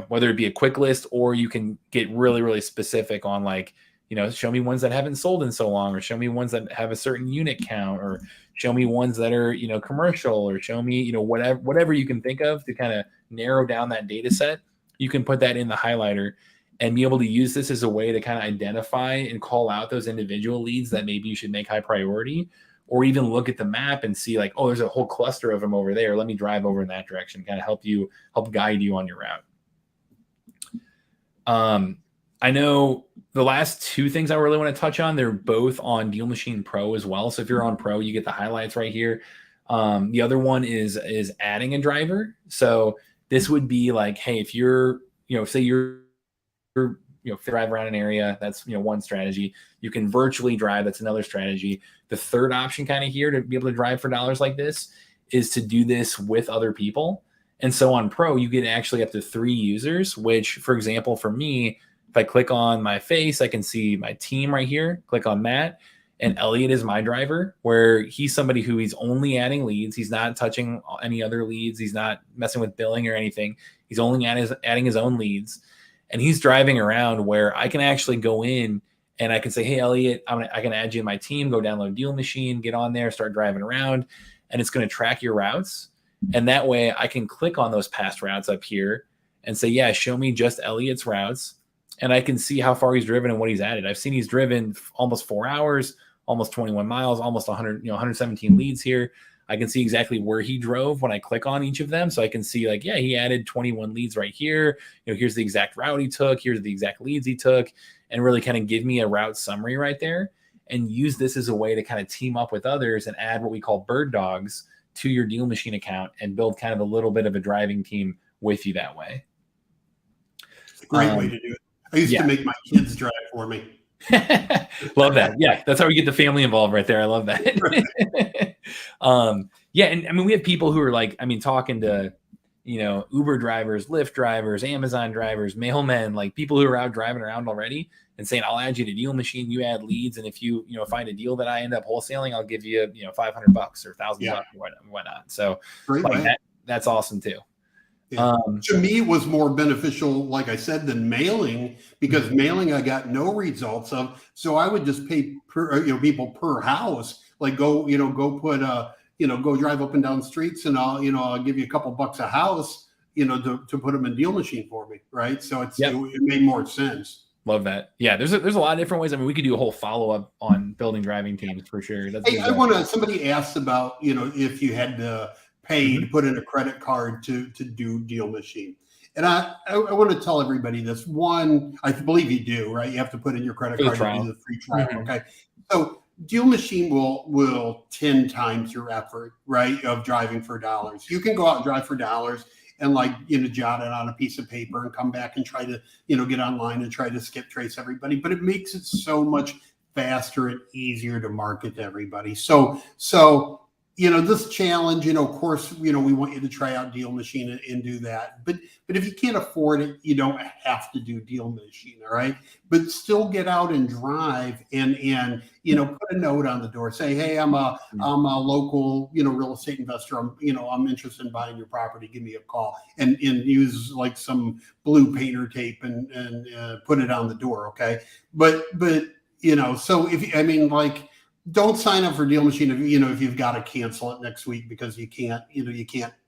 Whether it be a quick list, or you can get really, really specific on, like, show me ones that haven't sold in so long, or show me ones that have a certain unit count, or show me ones that are, commercial, or show me, whatever you can think of to kind of narrow down that data set. You can put that in the highlighter and be able to use this as a way to kind of identify and call out those individual leads that maybe you should make high priority, or even look at the map and see, like, oh, there's a whole cluster of them over there. Let me drive over in that direction, kind of help guide you on your route. I know the last two things I really want to touch on, they're both on DealMachine Pro as well. So if you're on Pro, you get the highlights right here. The other one is adding a driver. So this would be like, hey, if you're, say you're drive around an area, that's, one strategy. You can virtually drive, that's another strategy. The third option kind of here to be able to drive for dollars like this is to do this with other people. And so on Pro, you get actually up to 3 users, which, for example, for me, if I click on my face, I can see my team right here, click on Matt, and Elliot is my driver, where he's somebody who he's only adding leads. He's not touching any other leads. He's not messing with billing or anything. He's only adding his own leads. And he's driving around, where I can actually go in and I can say, hey, Elliot, I can add you in my team, go download DealMachine, get on there, start driving around, and it's going to track your routes. And that way I can click on those past routes up here and say, yeah, show me just Elliot's routes. And I can see how far he's driven and what he's added. I've seen he's driven almost 4 hours, almost 21 miles, almost 100, 117 leads here. I can see exactly where he drove when I click on each of them. So I can see, like, yeah, he added 21 leads right here. Here's the exact route he took. Here's the exact leads he took, and really kind of give me a route summary right there, and use this as a way to kind of team up with others and add what we call bird dogs to your DealMachine account and build kind of a little bit of a driving team with you that way. It's a great way to do it. I used to make my kids drive for me. Love that. Yeah, that's how we get the family involved right there. I love that. Yeah, and I mean, we have people who are like, I mean, talking to Uber drivers, Lyft drivers, Amazon drivers, mailmen, like people who are out driving around already and saying, I'll add you to DealMachine, you add leads. And if you find a deal that I end up wholesaling, I'll give you, $500 or $1,000 or whatnot. So that's awesome too. Yeah. To me, it was more beneficial, like I said, than mailing, because mailing I got no results of. So I would just pay people per house, like go put go drive up and down streets, and I'll give you a couple bucks a house, to put them in DealMachine for me, right? So it made more sense. Love that. Yeah, there's a lot of different ways. I mean, we could do a whole follow-up on building driving teams for sure. Somebody asked about, if you had to pay to put in a credit card to do DealMachine. And I want to tell everybody this. One, I believe you do, right? You have to put in your credit card to do the free trial. Okay. So DealMachine will 10 times your effort, right, of driving for dollars. You can go out and drive for dollars and jot it on a piece of paper and come back and try to, get online and try to skip trace everybody. But it makes it so much faster and easier to market to everybody. So this challenge, of course, we want you to try out DealMachine and do that. But if you can't afford it, you don't have to do DealMachine, all right? But still get out and drive and put a note on the door. Say, hey, I'm a local, real estate investor. I'm interested in buying your property. Give me a call, and use like some blue painter tape and put it on the door, okay? But so don't sign up for DealMachine if you've got to cancel it next week because you can't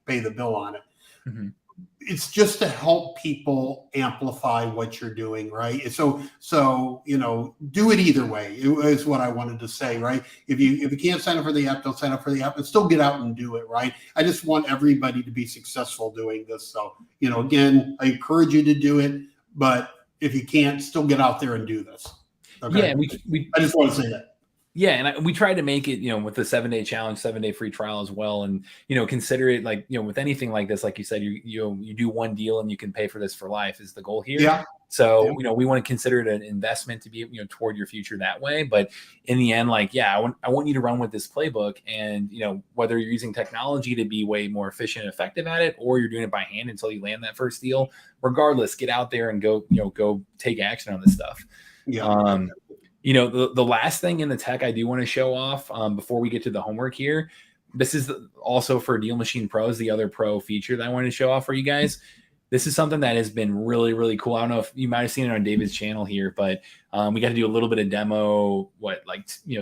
pay the bill on it. Mm-hmm. It's just to help people amplify what you're doing, right? So do it either way is what I wanted to say, right? If you can't sign up for the app, don't sign up for the app, and still get out and do it, right? I just want everybody to be successful doing this. So, again, I encourage you to do it, but if you can't, still get out there and do this. Okay? Yeah, I just want to say that. Yeah, and we tried to make it, with the 7-day challenge, 7-day free trial as well, and consider it like with anything like this, like you said, you do one deal and you can pay for this for life is the goal here. Yeah. So we want to consider it an investment to be toward your future that way. But in the end, I want you to run with this playbook, and whether you're using technology to be way more efficient and effective at it, or you're doing it by hand until you land that first deal. Regardless, get out there and go take action on this stuff. Yeah. The last thing in the tech I do want to show off before we get to the homework here, this is also for DealMachine Pros, the other pro feature that I wanted to show off for you guys. This is something that has been really, really cool. I don't know if you might have seen it on David's channel here, but we got to do a little bit of demo,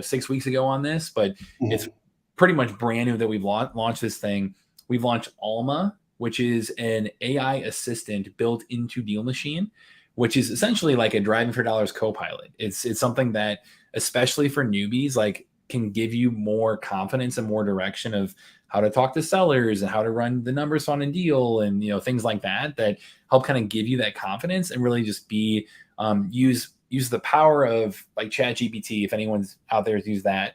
6 weeks ago on this, but it's pretty much brand new that we've launched this thing. We've launched Alma, which is an AI assistant built into DealMachine, which is essentially like a driving for dollars co-pilot. It's something that, especially for newbies, can give you more confidence and more direction of how to talk to sellers and how to run the numbers on a deal and things like that help kind of give you that confidence and really just be use the power of like ChatGPT. If anyone's out there who's used that,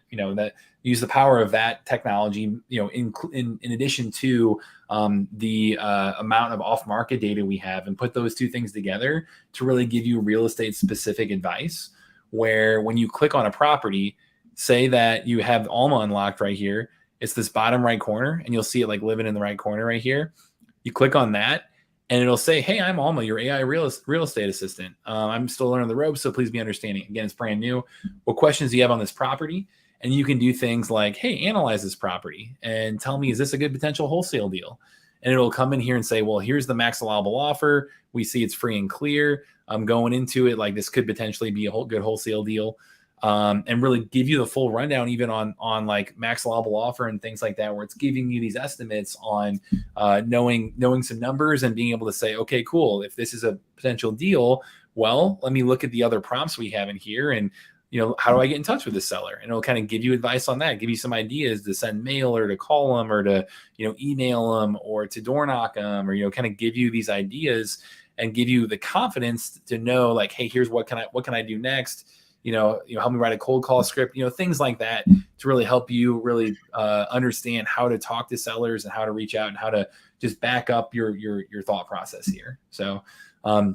use the power of that technology, in addition to the amount of off-market data we have, and put those two things together to really give you real estate specific advice, where when you click on a property, say that you have Alma unlocked right here, it's this bottom right corner, and you'll see it living in the right corner right here. You click on that, and it'll say, hey, I'm Alma, your AI real estate assistant. I'm still learning the ropes, so please be understanding. Again, it's brand new. What questions do you have on this property? And you can do things like, hey, analyze this property and tell me, is this a good potential wholesale deal? And it'll come in here and say, well, here's the max allowable offer. We see it's free and clear. I'm going into it like this could potentially be a good wholesale deal, and really give you the full rundown, even on like max allowable offer and things like that, where it's giving you these estimates on knowing some numbers and being able to say, okay, cool. If this is a potential deal, well, let me look at the other prompts we have in here and how do I get in touch with the seller? And it'll kind of give you advice on that, give you some ideas to send mail or to call them or to, email them or to door knock them, or, kind of give you these ideas and give you the confidence to know like, hey, here's what can I do next? Help me write a cold call script, things like that to really help you really understand how to talk to sellers and how to reach out and how to just back up your thought process here. So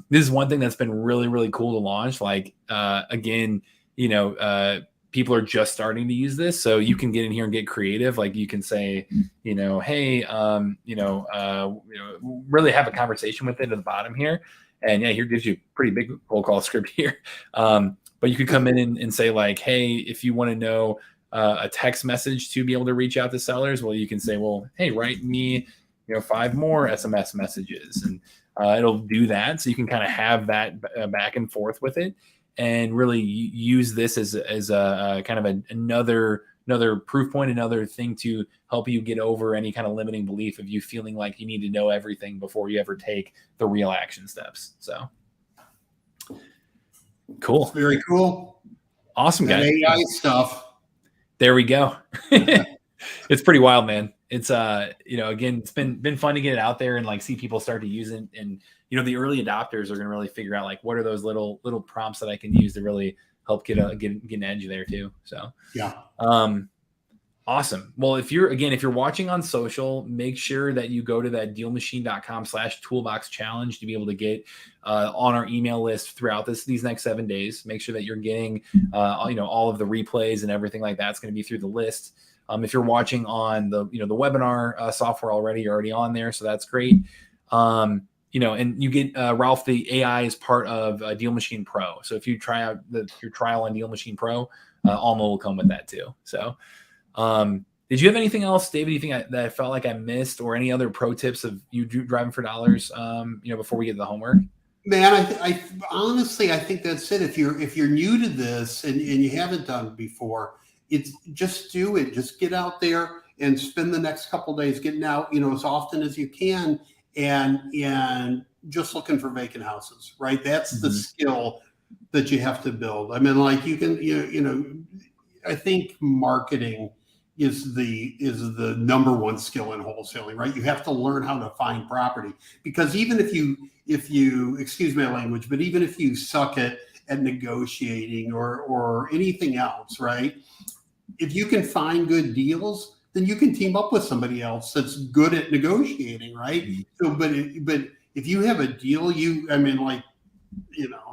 this is one thing that's been really, really cool to launch. Again, people people are just starting to use this. So you can get in here and get creative. Like you can say, hey, really have a conversation with it at the bottom here. And yeah, here gives you a pretty big cold call script here. But you could come in and say like, hey, if you want to know a text message to be able to reach out to sellers, well, you can say, well, hey, write me, 5 more SMS messages, and it'll do that. So you can kind of have that back and forth with it, and really use this as a kind of another proof point, another thing to help you get over any kind of limiting belief of you feeling like you need to know everything before you ever take the real action steps. So cool. Very cool. Awesome, guys. AI stuff. There we go. It's pretty wild, man. It's again, it's been fun to get it out there and like see people start to use it. And the early adopters are going to really figure out like what are those little prompts that I can use to really help get an edge there too. So yeah. Awesome. Well, if you're watching on social, make sure that you go to that DealMachine.com/toolbox challenge to be able to get on our email list throughout these next 7 days. Make sure that you're getting all of the replays and everything like that's going to be through the list. If you're watching on the webinar software already, you're already on there, so that's great. And you get Ralph, the AI is part of DealMachine Pro. So if you try out your trial on DealMachine Pro, Alma will come with that too. So. Did you have anything else, David? You think that I felt like I missed, or any other pro tips of you driving for dollars? Before we get to the homework. Man, I honestly think that's it. If you're new to this and you haven't done it before, it's just do it. Just get out there and spend the next couple of days getting out, as often as you can, and just looking for vacant houses. Right, that's the skill that you have to build. I mean, like you can, I think marketing is the number one skill in wholesaling, right? You have to learn how to find property, because even if you excuse my language, but even if you suck at negotiating or anything else, right? If you can find good deals, then you can team up with somebody else that's good at negotiating, right? So, but if you have a deal,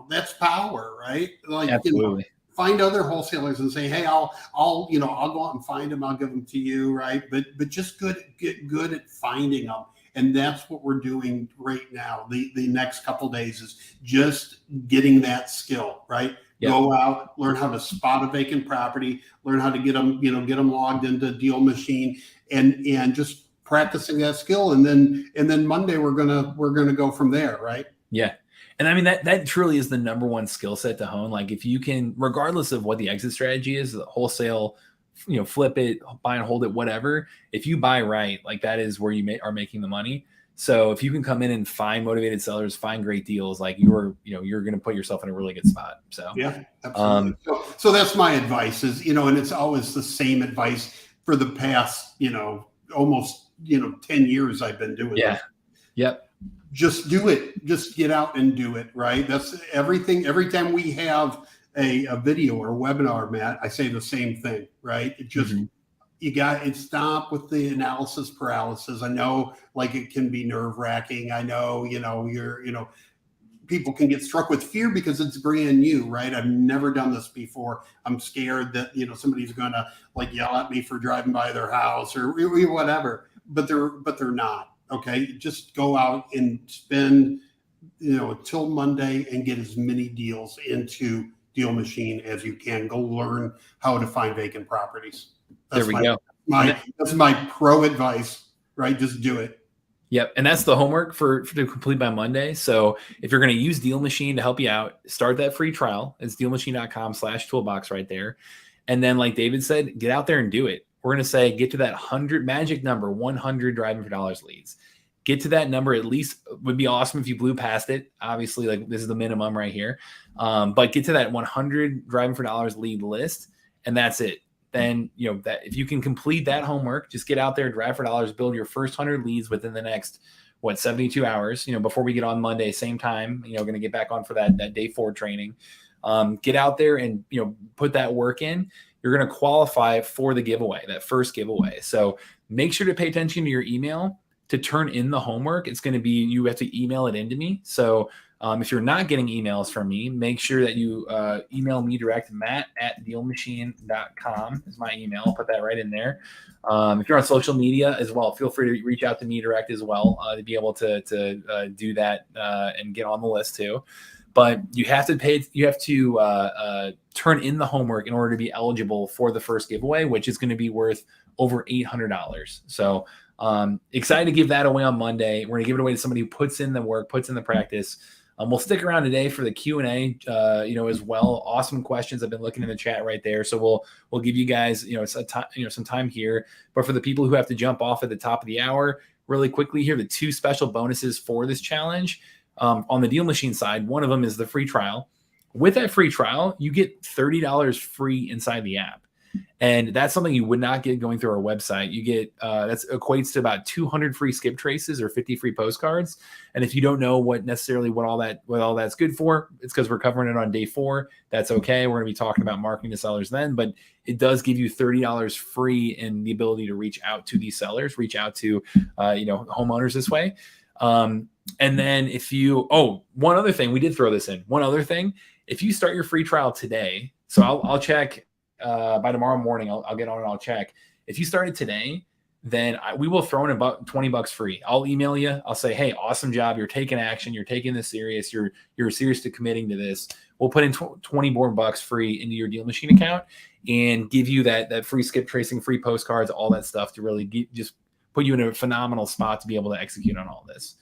that's power, right? Like, absolutely. Find other wholesalers and say, hey, I'll go out and find them. I'll give them to you, right? But just get good at finding them, and that's what we're doing right now. The next couple of days is just getting that skill, right? Yep. Go out, learn how to spot a vacant property, learn how to get them logged into DealMachine, and just practicing that skill, and then Monday we're gonna go from there, right? Yeah. And I mean, that truly is the number one skill set to hone. Like if you can, regardless of what the exit strategy is, the wholesale, flip it, buy and hold it, whatever, if you buy right, like that is where you are making the money. So if you can come in and find motivated sellers, find great deals, like you're going to put yourself in a really good spot. So yeah, absolutely. So that's my advice is, and it's always the same advice for the past, almost, 10 years I've been doing this. Yep. Just do it. Just get out and do it, right? That's everything. Every time we have a video or a webinar, Matt, I say the same thing, right? It just, you got to stop with the analysis paralysis. I know like it can be nerve wracking. I know, people can get struck with fear because it's brand new, right? I've never done this before. I'm scared that, somebody's going to like yell at me for driving by their house or whatever, but they're not. Okay, just go out and spend, until Monday and get as many deals into DealMachine as you can. Go learn how to find vacant properties. There we go. That's my pro advice, right? Just do it. Yep. And that's the homework for to complete by Monday. So if you're going to use DealMachine to help you out, start that free trial. It's DealMachine.com/toolbox right there. And then, like David said, get out there and do it. We're going to say get to that 100 magic number, 100 driving for dollars leads. Get to that number at least. Would be awesome if you blew past it. Obviously, like this is the minimum right here. But get to that 100 driving for dollars lead list, and that's it. Then that if you can complete that homework, just get out there, drive for dollars, build your first 100 leads within the next 72 hours. Before we get on Monday, same time. Going to get back on for that day 4 training. Get out there and put that work in. You're going to qualify for the giveaway, that first giveaway. So make sure to pay attention to your email to turn in the homework. It's going to be, you have to email it into me. So If you're not getting emails from me, make sure that you email me direct. Matt@DealMachine.com is my email. I'll put that right in there. If you're on social media as well, feel free to reach out to me direct as well to be able to do that and get on the list too. But you have to turn in the homework in order to be eligible for the first giveaway, which is going to be worth over $800. So excited to give that away on Monday. We're going to give it away to somebody who puts in the work, puts in the practice. We'll stick around today for the Q&A, as well. Awesome questions. I've been looking in the chat right there. So we'll give you guys, some time here. But for the people who have to jump off at the top of the hour, really quickly here, the 2 special bonuses for this challenge. On the DealMachine side, one of them is the free trial. With that free trial, you get $30 free inside the app. And that's something you would not get going through our website. You get that equates to about 200 free skip traces or 50 free postcards. And if you don't know what all that's good for, it's because we're covering it on day 4. That's okay. We're going to be talking about marketing to sellers then, but it does give you $30 free in the ability to reach out to these sellers, reach out to homeowners this way. And then one other thing, we did throw this in. One other thing, if you start your free trial today, so I'll check. By tomorrow morning, I'll get on and I'll check. If you started today, then we will throw in about $20 free. I'll email you. I'll say, hey, awesome job. You're taking action. You're taking this serious. You're serious to committing to this. We'll put in $20 more free into your DealMachine account and give you that free skip tracing, free postcards, all that stuff to really just put you in a phenomenal spot to be able to execute on all this.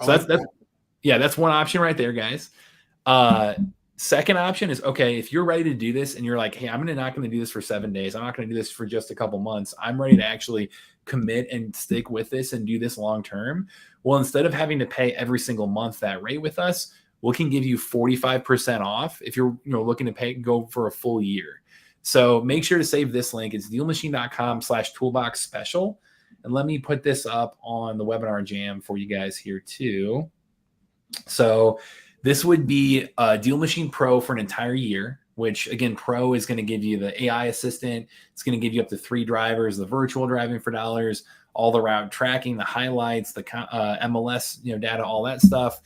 That's one option right there, guys. Second option is, okay, if you're ready to do this and you're like, hey, I'm not going to do this for 7 days. I'm not going to do this for just a couple months. I'm ready to actually commit and stick with this and do this long term. Well, instead of having to pay every single month that rate with us, we can give you 45% off if you're looking to go for a full year. So make sure to save this link. It's DealMachine.com/toolbox special. And let me put this up on the webinar jam for you guys here too. So this would be DealMachine Pro for an entire year, which again, Pro is going to give you the AI assistant. It's going to give you up to 3 drivers, the virtual driving for dollars, all the route tracking, the highlights, the MLS, data, all that stuff.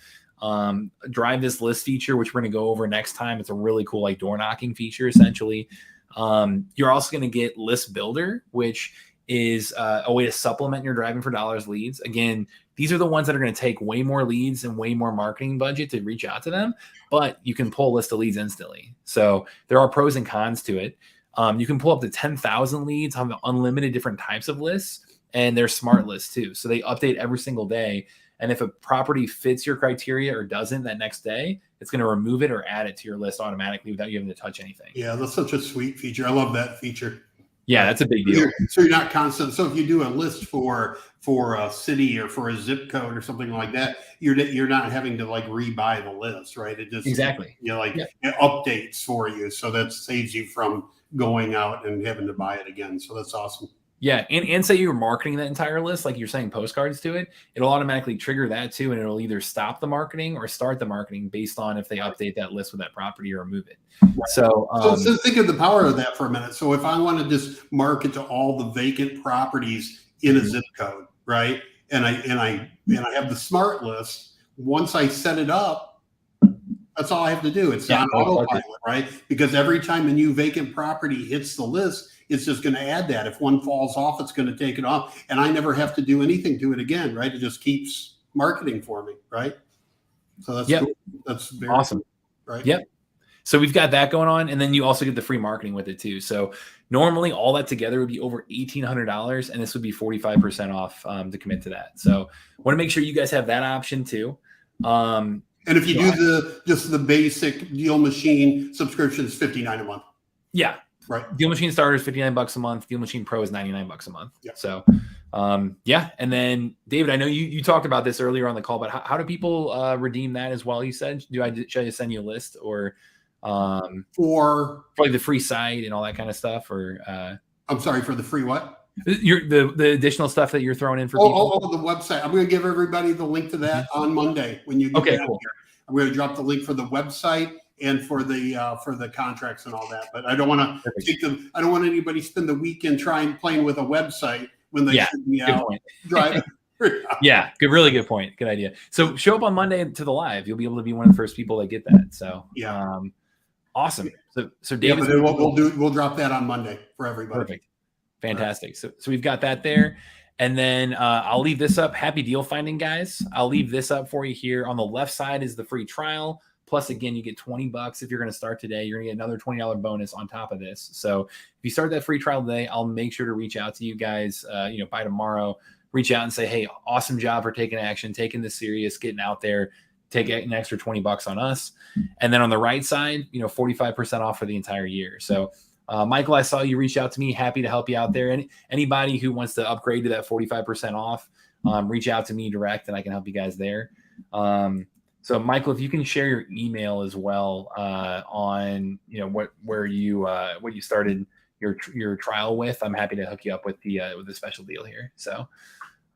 Drive this list feature, which we're going to go over next time. It's a really cool door knocking feature, essentially. You're also going to get List Builder, which is a way to supplement your driving for dollars leads. Again, these are the ones that are going to take way more leads and way more marketing budget to reach out to them, but you can pull a list of leads instantly. So there are pros and cons to it. You can pull up to 10,000 leads on unlimited different types of lists, and they're smart lists too. So they update every single day. And if a property fits your criteria or doesn't that next day, it's going to remove it or add it to your list automatically without you having to touch anything. Yeah, that's such a sweet feature. I love that feature. Yeah, that's a big deal. So you're not constant. So if you do a list for a city or for a zip code or something like that, you're not having to rebuy the list, right? It just exactly it updates for you, so that saves you from going out and having to buy it again. So that's awesome. Yeah, and say you're marketing that entire list, like you're saying postcards to it, it'll automatically trigger that too, and it'll either stop the marketing or start the marketing based on if they update that list with that property or remove it. Right. So think of the power of that for a minute. So if I want to just market to all the vacant properties in a zip code, right? And I have the smart list. Once I set it up, that's all I have to do. It's on autopilot, right? Because every time a new vacant property hits the list, it's just going to add that. If one falls off, it's going to take it off. And I never have to do anything to it again, right? It just keeps marketing for me, right? So that's cool. That's very awesome. Cool, right? Yep. So we've got that going on. And then you also get the free marketing with it too. So normally all that together would be over $1,800. And this would be 45% off to commit to that. So want to make sure you guys have that option too. And if you do just the basic DealMachine subscription, is $59 a month. Yeah. Right. DealMachine starter is $59 a month. DealMachine Pro is $99 a month. Yeah. So, And then David, I know you talked about this earlier on the call, but how do people redeem that as well? You said, should I just send you a list or for the free site and all that kind of stuff? Or I'm sorry, for the free what? The additional stuff that you're throwing in for people? The website. I'm going to give everybody the link to that on Monday when you get cool. here. I'm going to drop the link for the website and for the contracts and all that. But I don't want to take them. I don't want anybody spend the weekend playing with a website when they should be out driving. Yeah, good, really good point. Good idea. So show up on Monday to the live. You'll be able to be one of the first people that get that. So yeah, awesome. So yeah. David, But we'll drop that on Monday for everybody. Perfect. Fantastic. Right. So we've got that there. And then I'll leave this up. Happy deal finding, guys. I'll leave this up for you here. On the left side is the free trial. Plus, again, you get $20 if you're going to start today. You're going to get another $20 bonus on top of this. So if you start that free trial today, I'll make sure to reach out to you guys, by tomorrow. Reach out and say, hey, awesome job for taking action, taking this serious, getting out there. Take an extra $20 on us. And then on the right side, 45% off for the entire year. So Michael, I saw you reach out to me. Happy to help you out there. Anybody who wants to upgrade to that 45% off, reach out to me direct and I can help you guys there. So Michael, if you can share your email as well on what you started your trial with, I'm happy to hook you up with the special deal here. So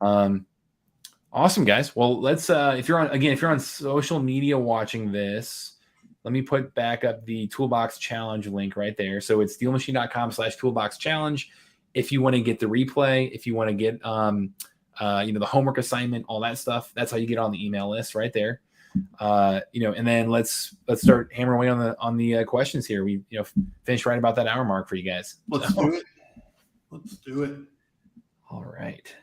awesome, guys. Well, let's if you're on social media watching this, let me put back up the Toolbox Challenge link right there. So it's DealMachine.com/Toolbox Challenge. If you want to get the replay, if you want to get the homework assignment, all that stuff, that's how you get on the email list right there. And then let's start hammering away on the questions here. We finished right about that hour mark for you guys. Let's do it. All right.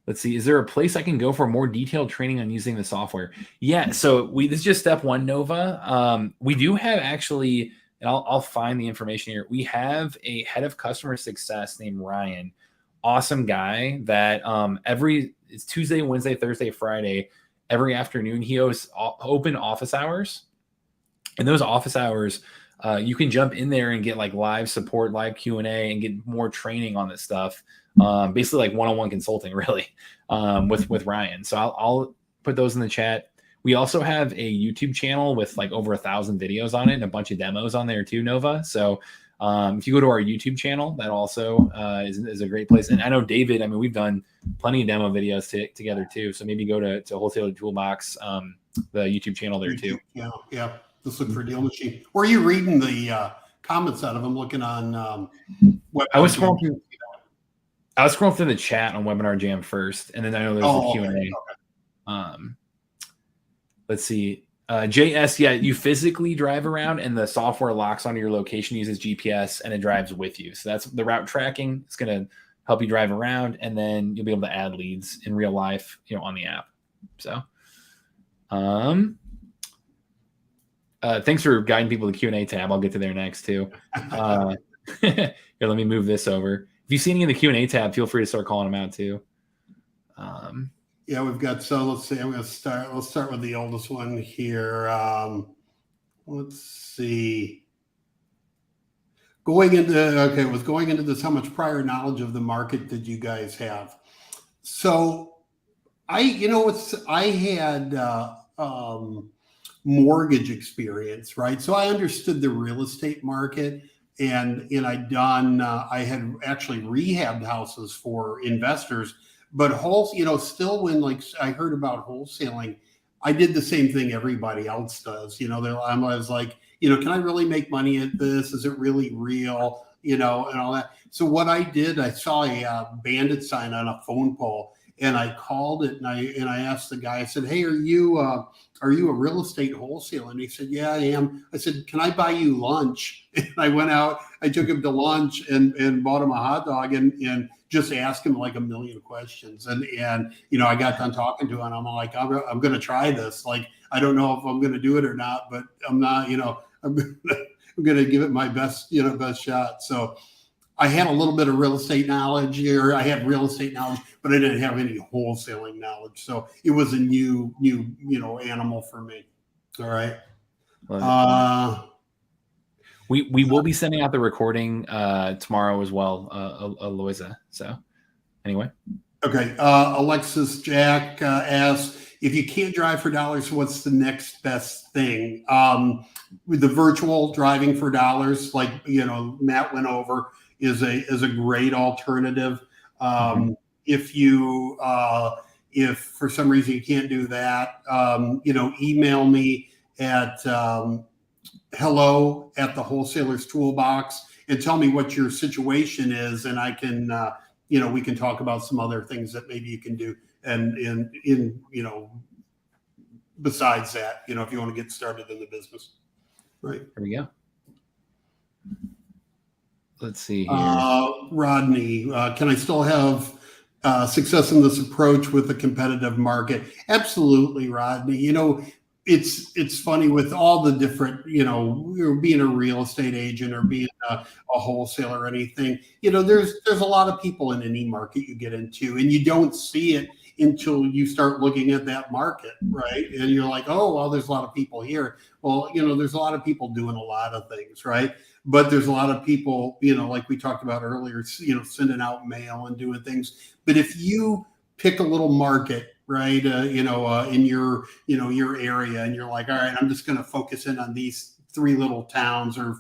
Let's see. Is there a place I can go for more detailed training on using the software? Yeah. So this is just step one, Nova. We do have actually, and I'll find the information here. We have a head of customer success named Ryan. Awesome guy that it's Tuesday, Wednesday, Thursday, Friday, every afternoon. He hosts open office hours. And those office hours, you can jump in there and get like live support, live Q&A, and get more training on this stuff. Basically like one-on-one consulting really, with Ryan. So I'll put those in the chat. We also have a YouTube channel with like over 1,000 videos on it and a bunch of demos on there too, Nova. So if you go to our YouTube channel, that also is a great place. And I know David, we've done plenty of demo videos together too. So maybe go to Wholesaler Toolbox, the YouTube channel there too. Yeah. Just look for DealMachine. Where are you reading the comments out of? I'm looking on web. I was scrolling through the chat on Webinar Jam first, and then I know there's the Q&A. Okay. Let's see. JS, yeah, you physically drive around, and the software locks onto your location, uses GPS, and it drives with you. So that's the route tracking. It's going to help you drive around, and then you'll be able to add leads in real life, on the app. So, thanks for guiding people to the Q&A tab. I'll get to there next too. Here, let me move this over. If you see any in the Q&A tab, feel free to start calling them out too. Yeah, we've got, so let's see. Let's start with the oldest one here. Let's see. Going into this, how much prior knowledge of the market did you guys have? So I had mortgage experience, right? So I understood the real estate market, and I had actually rehabbed houses for investors. But still when I heard about wholesaling, I did the same thing everybody else does. I was like, can I really make money at this? Is it really real? And all that. So what I did, I saw a bandit sign on a phone pole, and I called it, and I asked the guy. I said, "Hey, are you a real estate wholesaler?" And he said, "Yeah, I am." I said, "Can I buy you lunch?" And I went out. I took him to lunch and bought him a hot dog and just asked him like a million questions. And I got done talking to him, and I'm like, I'm going to try this. Like, I don't know if I'm going to do it or not, but I'm not. I'm going to give it my best shot. So I had a little bit of real estate knowledge here. I had real estate knowledge, but I didn't have any wholesaling knowledge. So it was a new animal for me. All right. We will be sending out the recording tomorrow as well, Aloisa. So anyway. Okay. Alexis Jack asks, if you can't drive for dollars, what's the next best thing? With the virtual driving for dollars, like Matt went over, is a great alternative. If for some reason you can't do that, email me at hello@the Wholesaler's Toolbox and tell me what your situation is, and I can we can talk about some other things that maybe you can do. And in besides that, if you want to get started in the business. Right. There we go. Let's see here. Rodney, can I still have success in this approach with the competitive market? Absolutely, Rodney. It's funny with all the different, being a real estate agent or being a wholesaler or anything, there's a lot of people in any market you get into, and you don't see it until you start looking at that market, right? And you're like, oh, well, there's a lot of people here. Well, there's a lot of people doing a lot of things, right? But there's a lot of people, like we talked about earlier, sending out mail and doing things. But if you pick a little market, right, in your area, and you're like, all right, I'm just going to focus in on these 3 little towns or,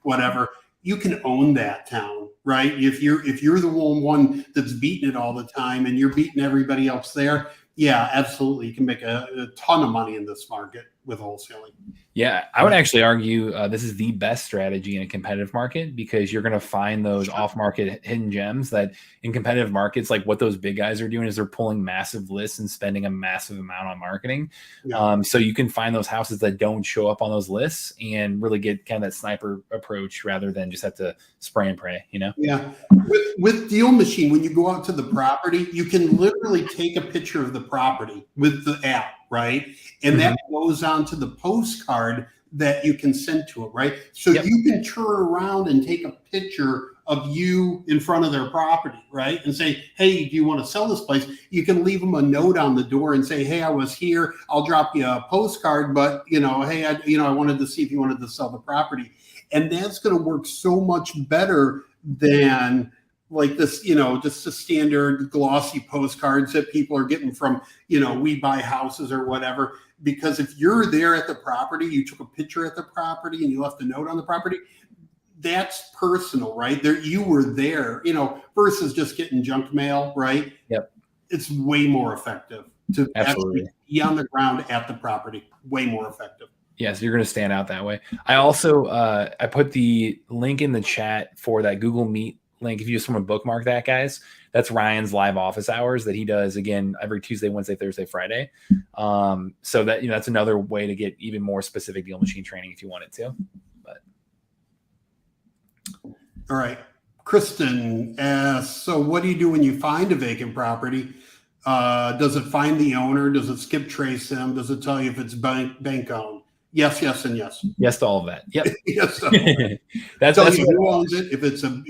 whatever, you can own that town, right? If you're the one that's beating it all the time and you're beating everybody else there, yeah, absolutely. You can make a ton of money in this market with wholesaling. Yeah, I would actually argue this is the best strategy in a competitive market, because you're going to find those off-market hidden gems that in competitive markets, like what those big guys are doing is they're pulling massive lists and spending a massive amount on marketing. Yeah. So you can find those houses that don't show up on those lists and really get kind of that sniper approach rather than just have to spray and pray, Yeah. With DealMachine, when you go out to the property, you can literally take a picture of the property with the app, right? And that goes onto the postcard that you can send to it, right? So you can turn around and take a picture of you in front of their property, right? And say, hey, do you want to sell this place? You can leave them a note on the door and say, hey, I was here. I'll drop you a postcard, but hey, I wanted to see if you wanted to sell the property. And that's going to work so much better than like this, just the standard glossy postcards that people are getting from, We Buy Houses or whatever. Because if you're there at the property, you took a picture at the property and you left a note on the property, that's personal, right? You were there, versus just getting junk mail, right? Yep. It's way more effective to actually be on the ground at the property. Way more effective. Yes, you're going to stand out that way. I also I put the link in the chat for that Google Meet link. If you just want to bookmark that, guys, that's Ryan's live office hours that he does again every Tuesday, Wednesday, Thursday, Friday. So that that's another way to get even more specific DealMachine training if you wanted to. But all right, Kristen asks, so what do you do when you find a vacant property? Does it find the owner? Does it skip trace them? Does it tell you if it's bank owned? Yes, yes, and yes. Yes to all of that. Yep. Yes. That's who owns it. If it's a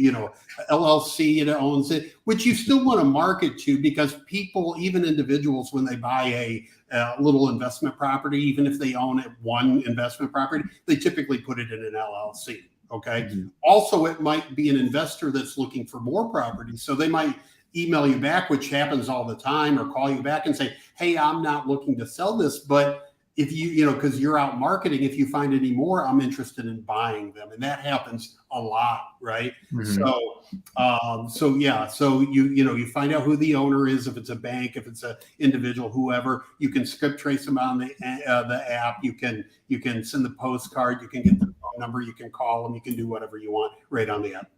LLC that owns it, which you still want to market to, because people, even individuals, when they buy a little investment property, even if they own one investment property, they typically put it in an LLC. Okay. Mm-hmm. Also, it might be an investor that's looking for more properties, so they might email you back, which happens all the time, or call you back and say, "Hey, I'm not looking to sell this, but if because you're out marketing, if you find any more, I'm interested in buying them." And that happens a lot, right? Mm-hmm. So you find out who the owner is, if it's a bank, if it's an individual, whoever. You can script trace them on the app. You can send the postcard. You can get the phone number. You can call them. You can do whatever you want right on the app.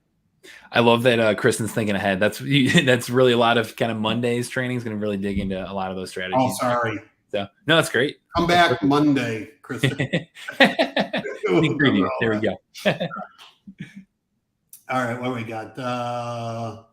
I love that Kristen's thinking ahead. That's really a lot of kind of Monday's training is going to really dig into a lot of those strategies. Oh, sorry. So no, that's great. Come back Monday, Kristen. There we go. All right, what we got? I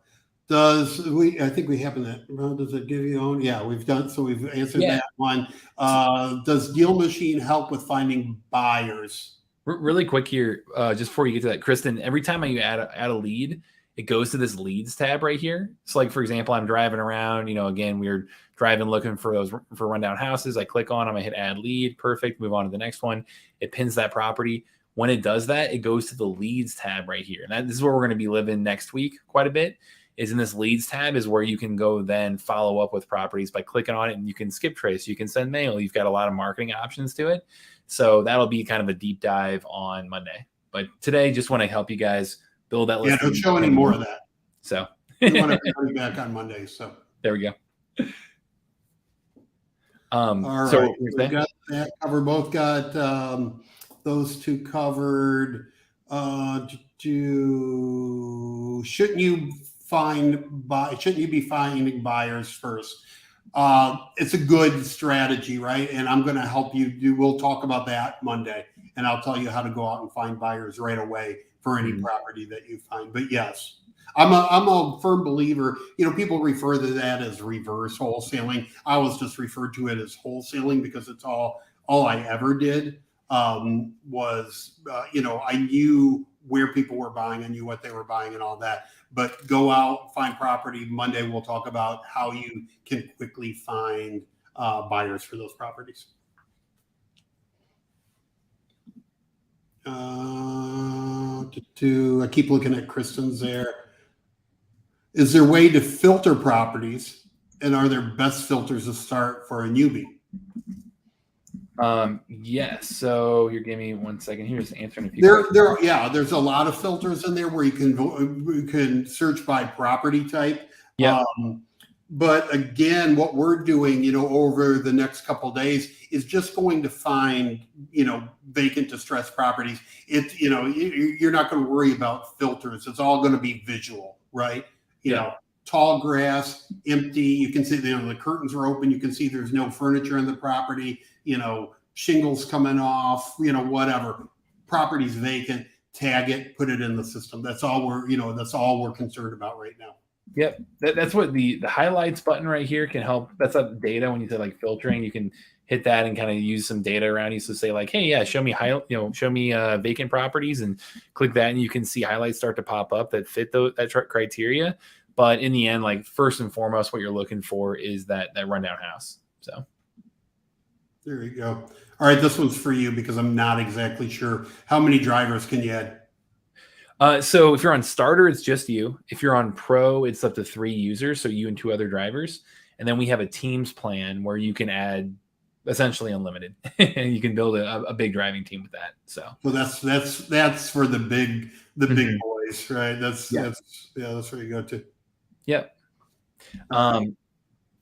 think we have that. Does it give you own? Yeah, we've done. So we've answered that one. Does DealMachine help with finding buyers? Really quick here, just before you get to that, Kristen, every time you add a lead, it goes to this leads tab right here. So like, for example, I'm driving around, again, we're driving, looking for rundown houses. I click on them, I hit add lead. Perfect. Move on to the next one. It pins that property. When it does that, it goes to the leads tab right here. And this is where we're going to be living next week quite a bit, is in this leads tab is where you can go then follow up with properties by clicking on it, and you can skip trace, you can send mail. You've got a lot of marketing options to it. So that'll be kind of a deep dive on Monday. But today, just want to help you guys build that list. Yeah, don't show any more of that. So we want to be back on Monday. So there we go. All right, so we got that covered. Both got those two covered. Shouldn't you shouldn't you be finding buyers first? It's a good strategy, right? And I'm going to help you we'll talk about that Monday, and I'll tell you how to go out and find buyers right away for any property that you find. But yes, I'm a firm believer. People refer to that as reverse wholesaling. I always just referred to it as wholesaling because it's all I ever did. Was I knew where people were buying, I knew what they were buying and all that. But go out, find property. Monday we'll talk about how you can quickly find buyers for those properties. I keep looking at Kristen's there. Is there a way to filter properties, and are there best filters to start for a newbie? Yes. So you're giving me 1 second here, just answering a few. There's a lot of filters in there where you can search by property type. Yeah. But again, what we're doing, over the next couple of days is just going to find, vacant distressed properties. You're not going to worry about filters. It's all going to be visual, right? Tall grass, empty. You can see the curtains are open. You can see there's no furniture in the property. Shingles coming off. Whatever. Property's vacant. Tag it. Put it in the system. That's all we're concerned about right now. Yep, that's what the highlights button right here can help. That's up data. When you say like filtering, you can hit that and kind of use some data around you. So say like, hey, yeah, show me vacant properties, and click that, and you can see highlights start to pop up that fit that criteria. But in the end, like first and foremost, what you're looking for is that rundown house. So there you go. All right, this one's for you because I'm not exactly sure. How many drivers can you add? So if you're on starter, it's just you. If you're on pro, it's up to 3 users, so you and 2 other drivers. And then we have a teams plan where you can add essentially unlimited, and you can build a big driving team with that. So that's for the big boys, right? That's where you go to. Yep.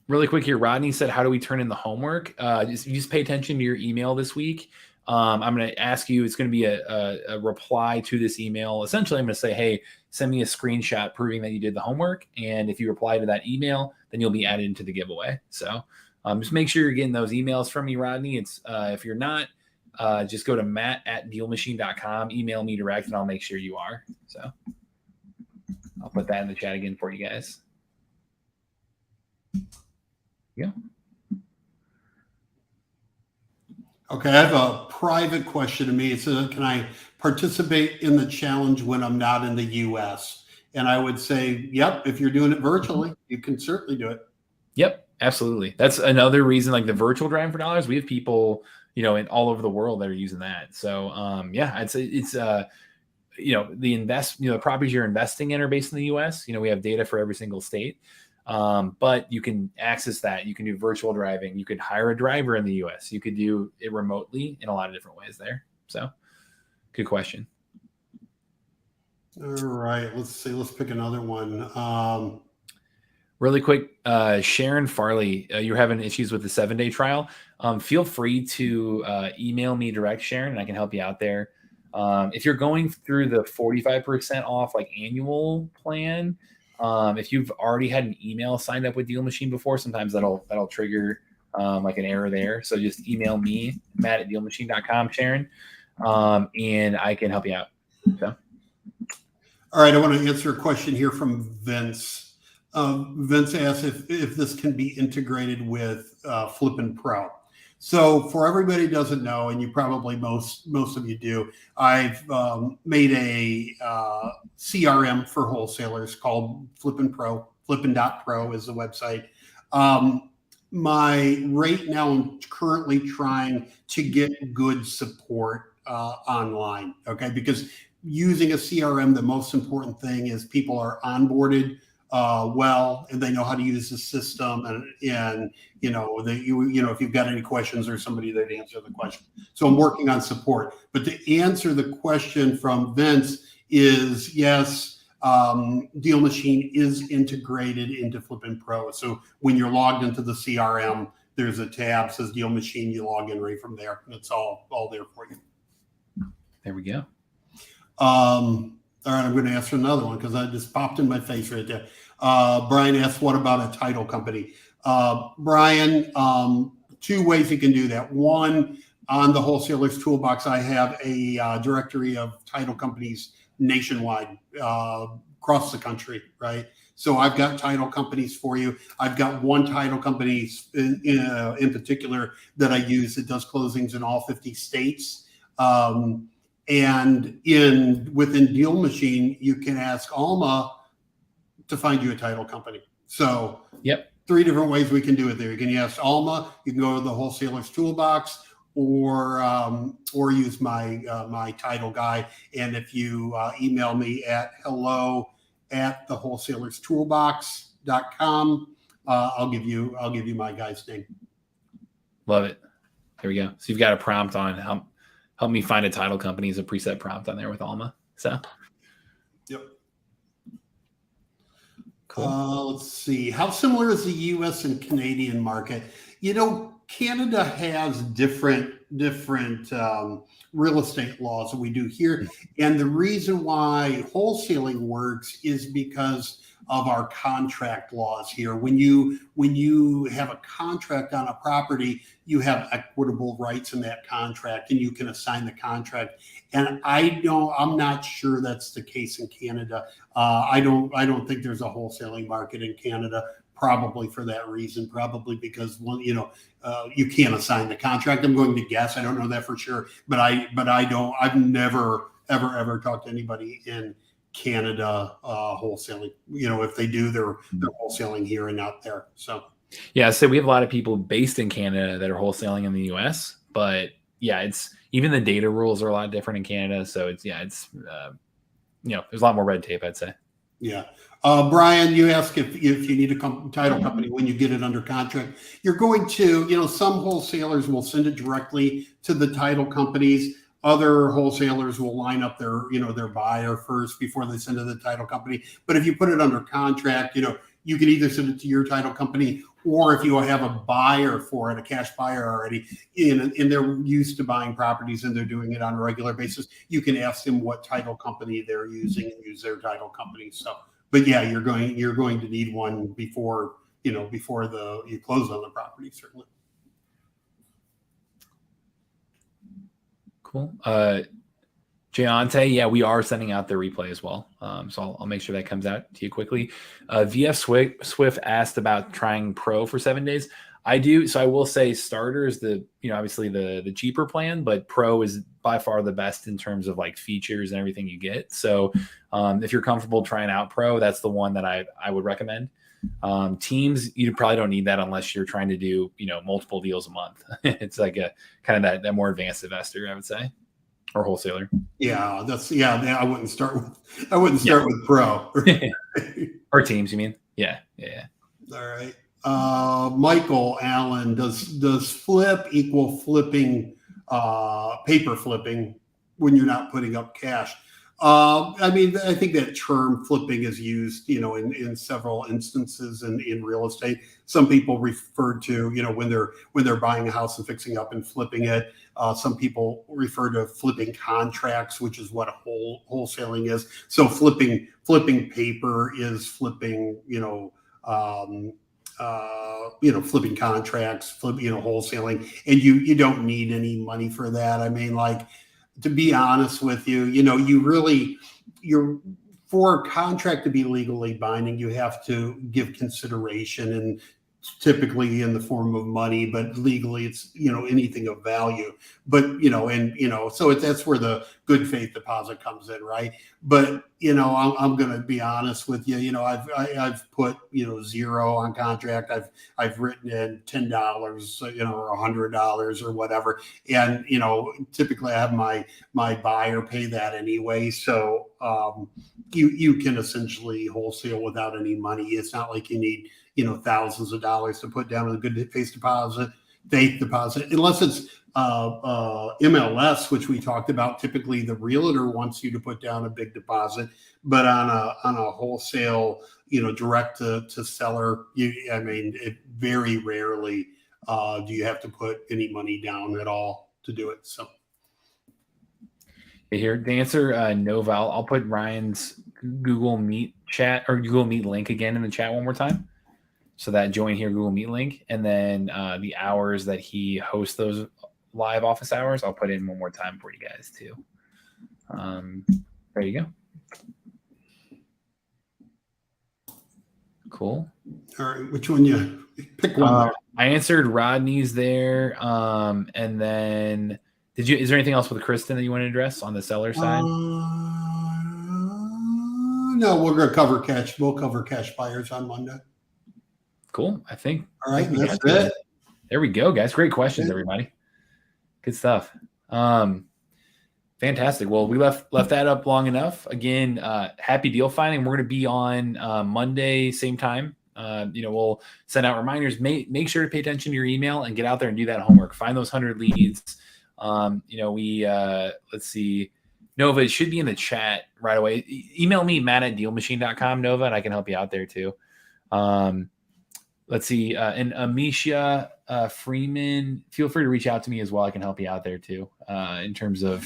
Really quick here, Rodney said, "How do we turn in the homework?" Just pay attention to your email this week. I'm going to ask you, it's going to be a reply to this email. Essentially, I'm going to say, hey, send me a screenshot proving that you did the homework. And if you reply to that email, then you'll be added into the giveaway. So just make sure you're getting those emails from me, Rodney. It's if you're not, just go to matt@dealmachine.com, email me direct, and I'll make sure you are. So I'll put that in the chat again for you guys. Yeah. Okay, I have a private question to me. It says, can I participate in the challenge when I'm not in the U.S.? And I would say, yep, if you're doing it virtually, you can certainly do it. Yep, absolutely. That's another reason, like the virtual driving for dollars, we have people, in all over the world that are using that. So, I'd say it's, the properties you're investing in are based in the U.S. We have data for every single state. But you can access that. You can do virtual driving. You could hire a driver in the US. You could do it remotely in a lot of different ways there. So good question. All right. Let's see. Let's pick another one. Really quick, Sharon Farley, you're having issues with the 7-day trial. Feel free to email me direct, Sharon, and I can help you out there. If you're going through the 45% off like annual plan, if you've already had an email signed up with DealMachine before, sometimes that'll trigger like an error there. So just email me, matt@dealmachine.com, Sharon, and I can help you out. So. All right, I want to answer a question here from Vince. Vince asks if this can be integrated with Flippin' Pro. So for everybody who doesn't know, and you probably most of you do, I've made a CRM for wholesalers called Flippin' Pro. Flippin.pro is the website. Right now, I'm currently trying to get good support online, okay? Because using a CRM, the most important thing is people are onboarded well, and they know how to use the system, and if you've got any questions or somebody there to answer the question. So I'm working on support. But to answer the question from Vince is yes, DealMachine is integrated into Flippin' Pro. So when you're logged into the CRM, there's a tab that says DealMachine. You log in right from there, and it's all there for you. There we go. All right, I'm going to ask for another one because that just popped in my face right there. Brian asked, what about a title company? Brian, two ways you can do that. One, on the Wholesalers Toolbox, I have a directory of title companies nationwide, across the country, right? So I've got title companies for you. I've got one title company in particular that I use that does closings in all 50 states. And within DealMachine, you can ask Alma to find you a title company. So yep, 3 different ways we can do it there. You can ask Alma, you can go to the Wholesalers Toolbox, or use my my title guy. And if you email me at hello@thewholsalerstoolbox.com, I'll give you my guy's name. Love it. There we go. So you've got a prompt on help me find a title company is a preset prompt on there with Alma. So yep. Cool. Let's see. How similar is the U.S. and Canadian market? Canada has different real estate laws that we do here, and the reason why wholesaling works is because of our contract laws here. When you have a contract on a property, you have equitable rights in that contract, and you can assign the contract. And I'm not sure that's the case in Canada. I don't think there's a wholesaling market in Canada. Probably for that reason, probably because you can't assign the contract. I'm going to guess. I don't know that for sure, but I've never ever talked to anybody in Canada wholesaling. If they do, they're wholesaling here and not there. So yeah, so we have a lot of people based in Canada that are wholesaling in the US, but yeah, it's even the data rules are a lot different in Canada. So it's there's a lot more red tape, I'd say. Yeah. Brian, you ask if you need a title company when you get it under contract. You're going to, some wholesalers will send it directly to the title companies. Other wholesalers will line up their buyer first before they send it to the title company. But if you put it under contract, you can either send it to your title company, or if you have a buyer for it, a cash buyer already, and they're used to buying properties and they're doing it on a regular basis, you can ask them what title company they're using and use their title company. So, but yeah, you're going to need one before you close on the property, certainly. Cool. Jayante, yeah, we are sending out the replay as well. So I'll make sure that comes out to you quickly. VF Swift asked about trying Pro for 7 days. I do. So I will say starter is obviously the cheaper plan, but Pro is by far the best in terms of like features and everything you get. So if you're comfortable trying out Pro, that's the one that I would recommend. Teams, you probably don't need that unless you're trying to do, multiple deals a month. It's like a kind of that more advanced investor, I would say, or wholesaler. Yeah, I wouldn't start with Pro. Or teams, you mean? Yeah. All right. Michael Allen, does flip equal flipping, paper flipping when you're not putting up cash? I think that term flipping is used, in several instances in real estate. Some people refer to, when they're buying a house and fixing up and flipping it. Some people refer to flipping contracts, which is what wholesaling is. So flipping paper is flipping, flipping contracts, wholesaling, and you don't need any money for that. To be honest with you, for a contract to be legally binding, you have to give consideration, and typically in the form of money, but legally it's, anything of value. But, so that's where the good faith deposit comes in, right? But, I'm going to be honest with you. I've put, 0 on contract. I've written in $10, or $100 or whatever. And, typically I have my buyer pay that anyway. So, you can essentially wholesale without any money. It's not like you need, thousands of dollars to put down a good faith deposit, unless it's MLS, which we talked about. Typically the realtor wants you to put down a big deposit, but on a wholesale, direct to seller, it very rarely do you have to put any money down at all to do it. So Here, to answer Nova, I'll put Ryan's Google Meet chat or Google Meet link again in the chat one more time. So that join here Google Meet link, and then the hours that he hosts those live office hours, I'll put in one more time for you guys too. There you go. Cool. All right, which one you pick one? I answered Rodney's there, and then is there anything else with Kristen that you want to address on the seller side? No, we're gonna cover cash. We'll cover cash buyers on Monday. Cool. I think. All right, that's it. There we go, guys. Great questions, everybody. Good stuff. Fantastic. Well, we left that up long enough. Again, happy deal finding. We're going to be on Monday, same time. We'll send out reminders. Make sure to pay attention to your email and get out there and do that homework. Find those 100 leads. Let's see. Nova, it should be in the chat right away. Email me, matt@dealmachine.com, Nova, and I can help you out there too. Let's see. And Amisha Freeman, feel free to reach out to me as well. I can help you out there too in terms of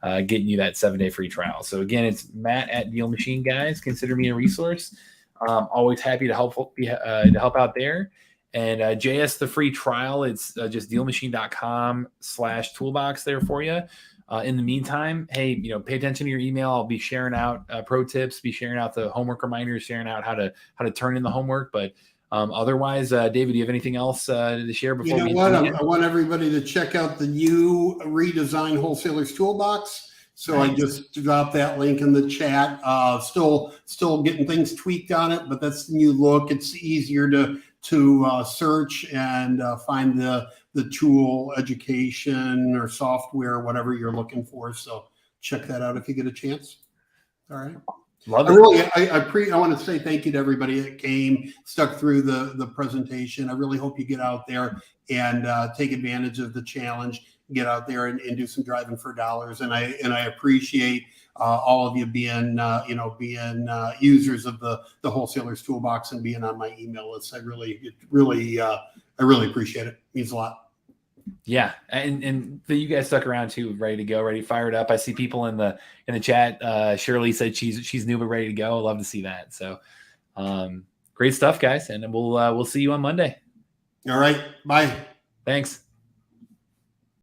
getting you that 7-day free trial. So again, it's Matt@DealMachine, guys. Consider me a resource. Always happy to help out there. And JS, the free trial, it's just dealmachine.com/toolbox there for you. In the meantime, hey, pay attention to your email. I'll be sharing out pro tips, be sharing out the homework reminders, sharing out how to turn in the homework. But otherwise, David, do you have anything else to share before I want everybody to check out the new redesigned Wholesalers Toolbox. So nice. I just dropped that link in the chat. Still getting things tweaked on it, but that's the new look. It's easier to search and find the tool, education, or software, whatever you're looking for. So check that out if you get a chance. All right. Love it. I want to say thank you to everybody that came, stuck through the presentation. I really hope you get out there and take advantage of the challenge. Get out there and do some driving for dollars. And I appreciate all of you being users of the Wholesalers Toolbox and being on my email list. I really appreciate it. It means a lot. Yeah, and you guys stuck around too, ready to go, ready fired up. I see people in the chat. Shirley said she's new but ready to go. Love to see that. So great stuff, guys, and we'll see you on Monday. All right, bye. Thanks.